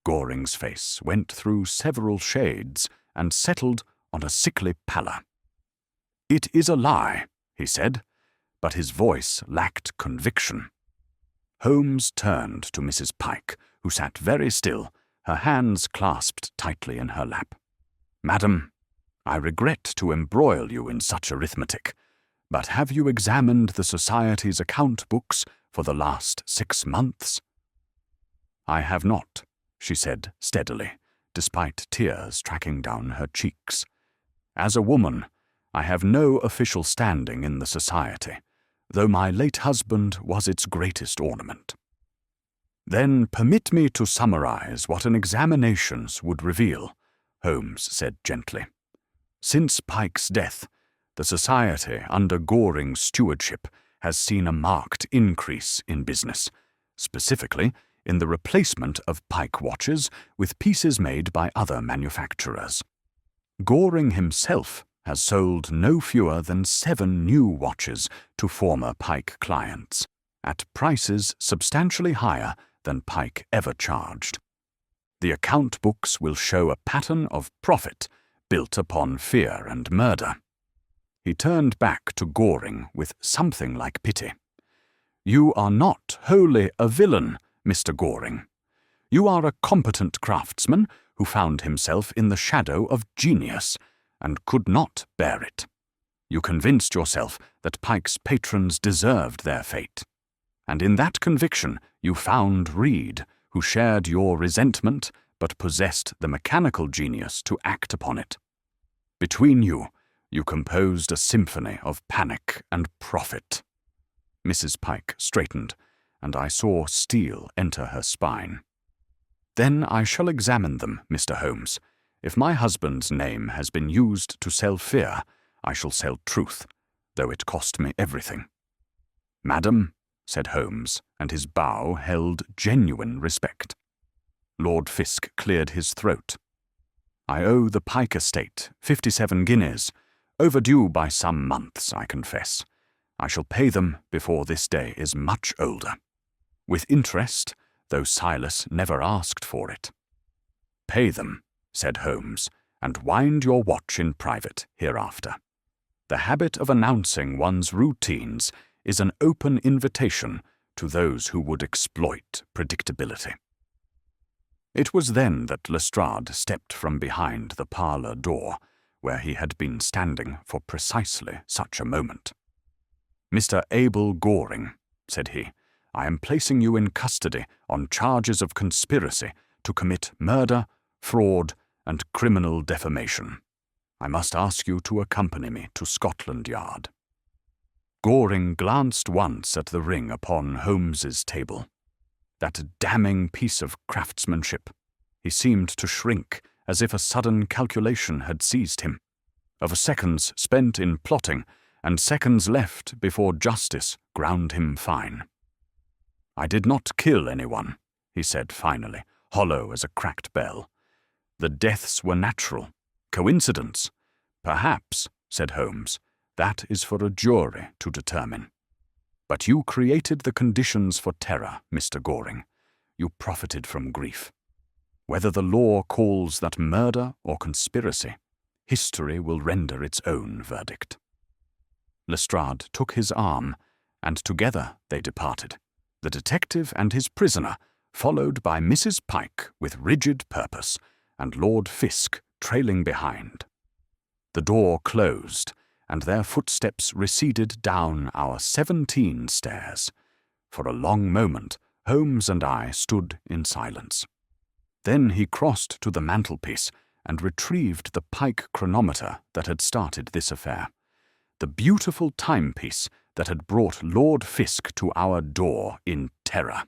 Goring's face went through several shades and settled on a sickly pallor. "It is a lie," he said, but his voice lacked conviction. Holmes turned to Mrs. Pike, who sat very still, her hands clasped tightly in her lap. "Madam, I regret to embroil you in such arithmetic, but have you examined the Society's account books for the last 6 months?" "I have not," she said steadily, despite tears tracking down her cheeks. "As a woman, I have no official standing in the Society, though my late husband was its greatest ornament." "Then permit me to summarize what an examination would reveal," Holmes said gently. "Since Pike's death, the Society, under Goring's stewardship, has seen a marked increase in business, specifically in the replacement of Pike watches with pieces made by other manufacturers. Goring himself has sold no fewer than 7 new watches to former Pike clients, at prices substantially higher than Pike ever charged. The account books will show a pattern of profit built upon fear and murder." He turned back to Goring with something like pity. "You are not wholly a villain, Mr. Goring. You are a competent craftsman who found himself in the shadow of genius and could not bear it. You convinced yourself that Pike's patrons deserved their fate, and in that conviction you found Reed, who shared your resentment but possessed the mechanical genius to act upon it. Between you, you composed a symphony of panic and profit." Mrs. Pike straightened, and I saw steel enter her spine. "Then I shall examine them, Mr. Holmes. If my husband's name has been used to sell fear, I shall sell truth, though it cost me everything." "Madam," said Holmes, and his bow held genuine respect. Lord Fisk cleared his throat. "I owe the Pike estate 57 guineas, overdue by some months, I confess. I shall pay them before this day is much older. With interest, though Silas never asked for it." "Pay them," said Holmes, "and wind your watch in private hereafter. The habit of announcing one's routines is an open invitation to those who would exploit predictability." It was then that Lestrade stepped from behind the parlour door, where he had been standing for precisely such a moment. "Mr. Abel Goring," said he, "I am placing you in custody on charges of conspiracy to commit murder, fraud, and criminal defamation. I must ask you to accompany me to Scotland Yard." Goring glanced once at the ring upon Holmes's table. That damning piece of craftsmanship. He seemed to shrink, as if a sudden calculation had seized him, of seconds spent in plotting, and seconds left before justice ground him fine. "I did not kill anyone," he said finally, hollow as a cracked bell. "The deaths were natural. Coincidence? Perhaps," said Holmes. "That is for a jury to determine. But you created the conditions for terror, Mr. Goring. You profited from grief. Whether the law calls that murder or conspiracy, history will render its own verdict." Lestrade took his arm, and together they departed, the detective and his prisoner, followed by Mrs. Pike with rigid purpose, and Lord Fisk trailing behind. The door closed, and their footsteps receded down our 17 stairs. For a long moment, Holmes and I stood in silence. Then he crossed to the mantelpiece and retrieved the Pike chronometer that had started this affair, the beautiful timepiece that had brought Lord Fisk to our door in terror.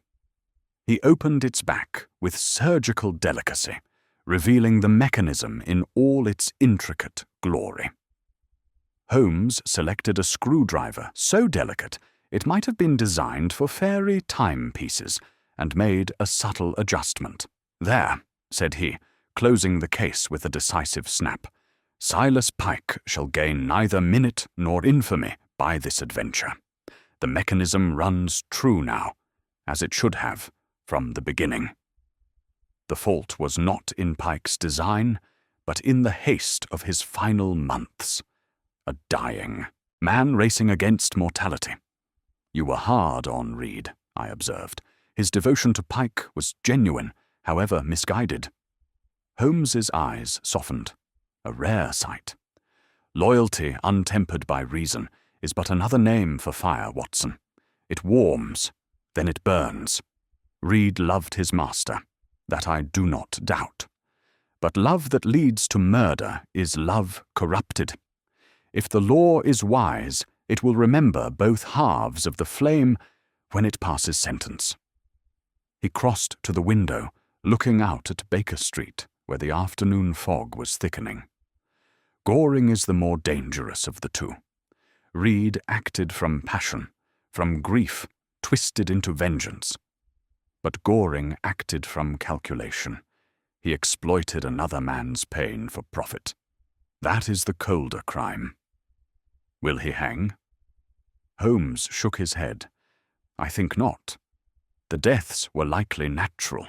He opened its back with surgical delicacy, revealing the mechanism in all its intricate glory. Holmes selected a screwdriver so delicate it might have been designed for fairy timepieces, and made a subtle adjustment. "There," said he, closing the case with a decisive snap. "Silas Pike shall gain neither minute nor infamy by this adventure. The mechanism runs true now, as it should have from the beginning." The fault was not in Pike's design, but in the haste of his final months. A dying man racing against mortality. You were hard on Reed, I observed. His devotion to Pike was genuine, however misguided. Holmes's eyes softened. A rare sight. Loyalty untempered by reason is but another name for fire, Watson. It warms, then it burns. Reed loved his master. That I do not doubt. But love that leads to murder is love corrupted. If the law is wise, it will remember both halves of the flame when it passes sentence. He crossed to the window, looking out at Baker Street, where the afternoon fog was thickening. Goring is the more dangerous of the two. Reed acted from passion, from grief, twisted into vengeance. But Goring acted from calculation. He exploited another man's pain for profit. That is the colder crime. Will he hang? Holmes shook his head. I think not. The deaths were likely natural,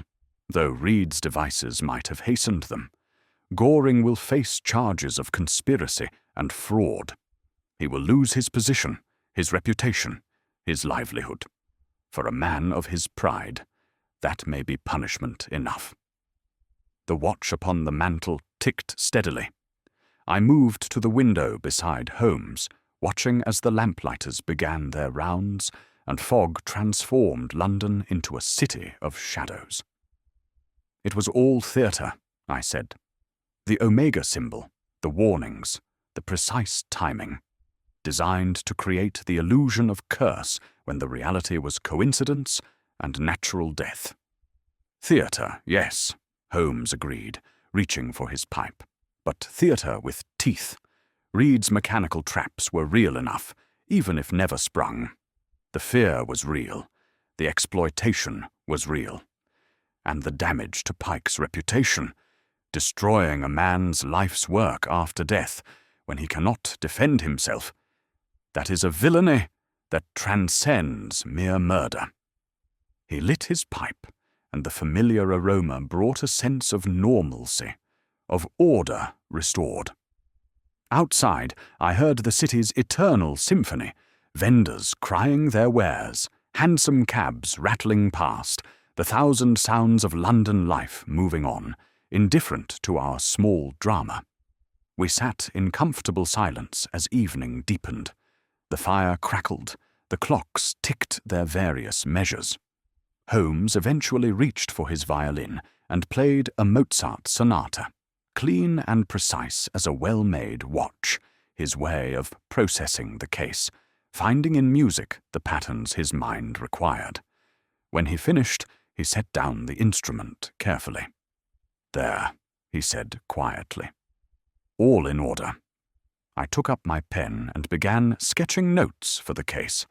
though Reed's devices might have hastened them. Goring will face charges of conspiracy and fraud. He will lose his position, his reputation, his livelihood. For a man of his pride, that may be punishment enough. The watch upon the mantel ticked steadily. I moved to the window beside Holmes, watching as the lamplighters began their rounds and fog transformed London into a city of shadows. It was all theatre, I said. The omega symbol, the warnings, the precise timing, designed to create the illusion of curse when the reality was coincidence and natural death. Theatre, yes, Holmes agreed, reaching for his pipe. But theatre with teeth. Reed's mechanical traps were real enough, even if never sprung. The fear was real. The exploitation was real. And the damage to Pike's reputation, destroying a man's life's work after death when he cannot defend himself, that is a villainy that transcends mere murder. He lit his pipe, and the familiar aroma brought a sense of normalcy, of order restored. Outside, I heard the city's eternal symphony, vendors crying their wares, hansom cabs rattling past, the thousand sounds of London life moving on, indifferent to our small drama. We sat in comfortable silence as evening deepened. The fire crackled, the clocks ticked their various measures. Holmes eventually reached for his violin and played a Mozart sonata, clean and precise as a well-made watch, his way of processing the case, finding in music the patterns his mind required. When he finished, he set down the instrument carefully. There, he said quietly. All in order. I took up my pen and began sketching notes for the case.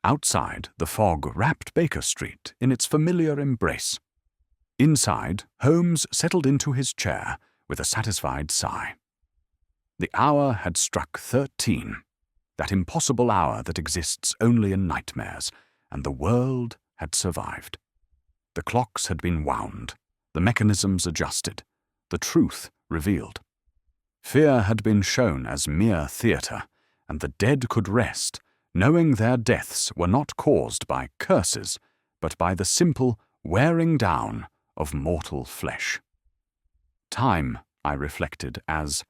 Outside, the fog wrapped Baker Street in its familiar embrace. Inside, Holmes settled into his chair with a satisfied sigh. The hour had struck 13, that impossible hour that exists only in nightmares, and the world had survived. The clocks had been wound, the mechanisms adjusted, the truth revealed. Fear had been shown as mere theatre, and the dead could rest, knowing their deaths were not caused by curses, but by the simple wearing down of mortal flesh. Time, I reflected as,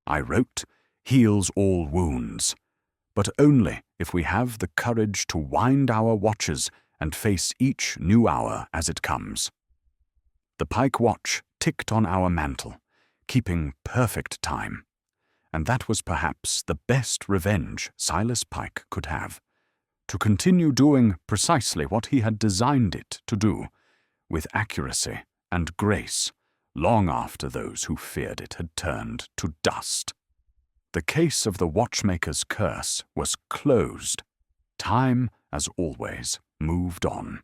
I wrote, heals all wounds, but only if we have the courage to wind our watches and face each new hour as it comes. The Pike watch ticked on our mantel, keeping perfect time, and that was perhaps the best revenge Silas Pike could have, to continue doing precisely what he had designed it to do, with accuracy and grace, long after those who feared it had turned to dust. The case of the watchmaker's curse was closed. Time, as always, moved on.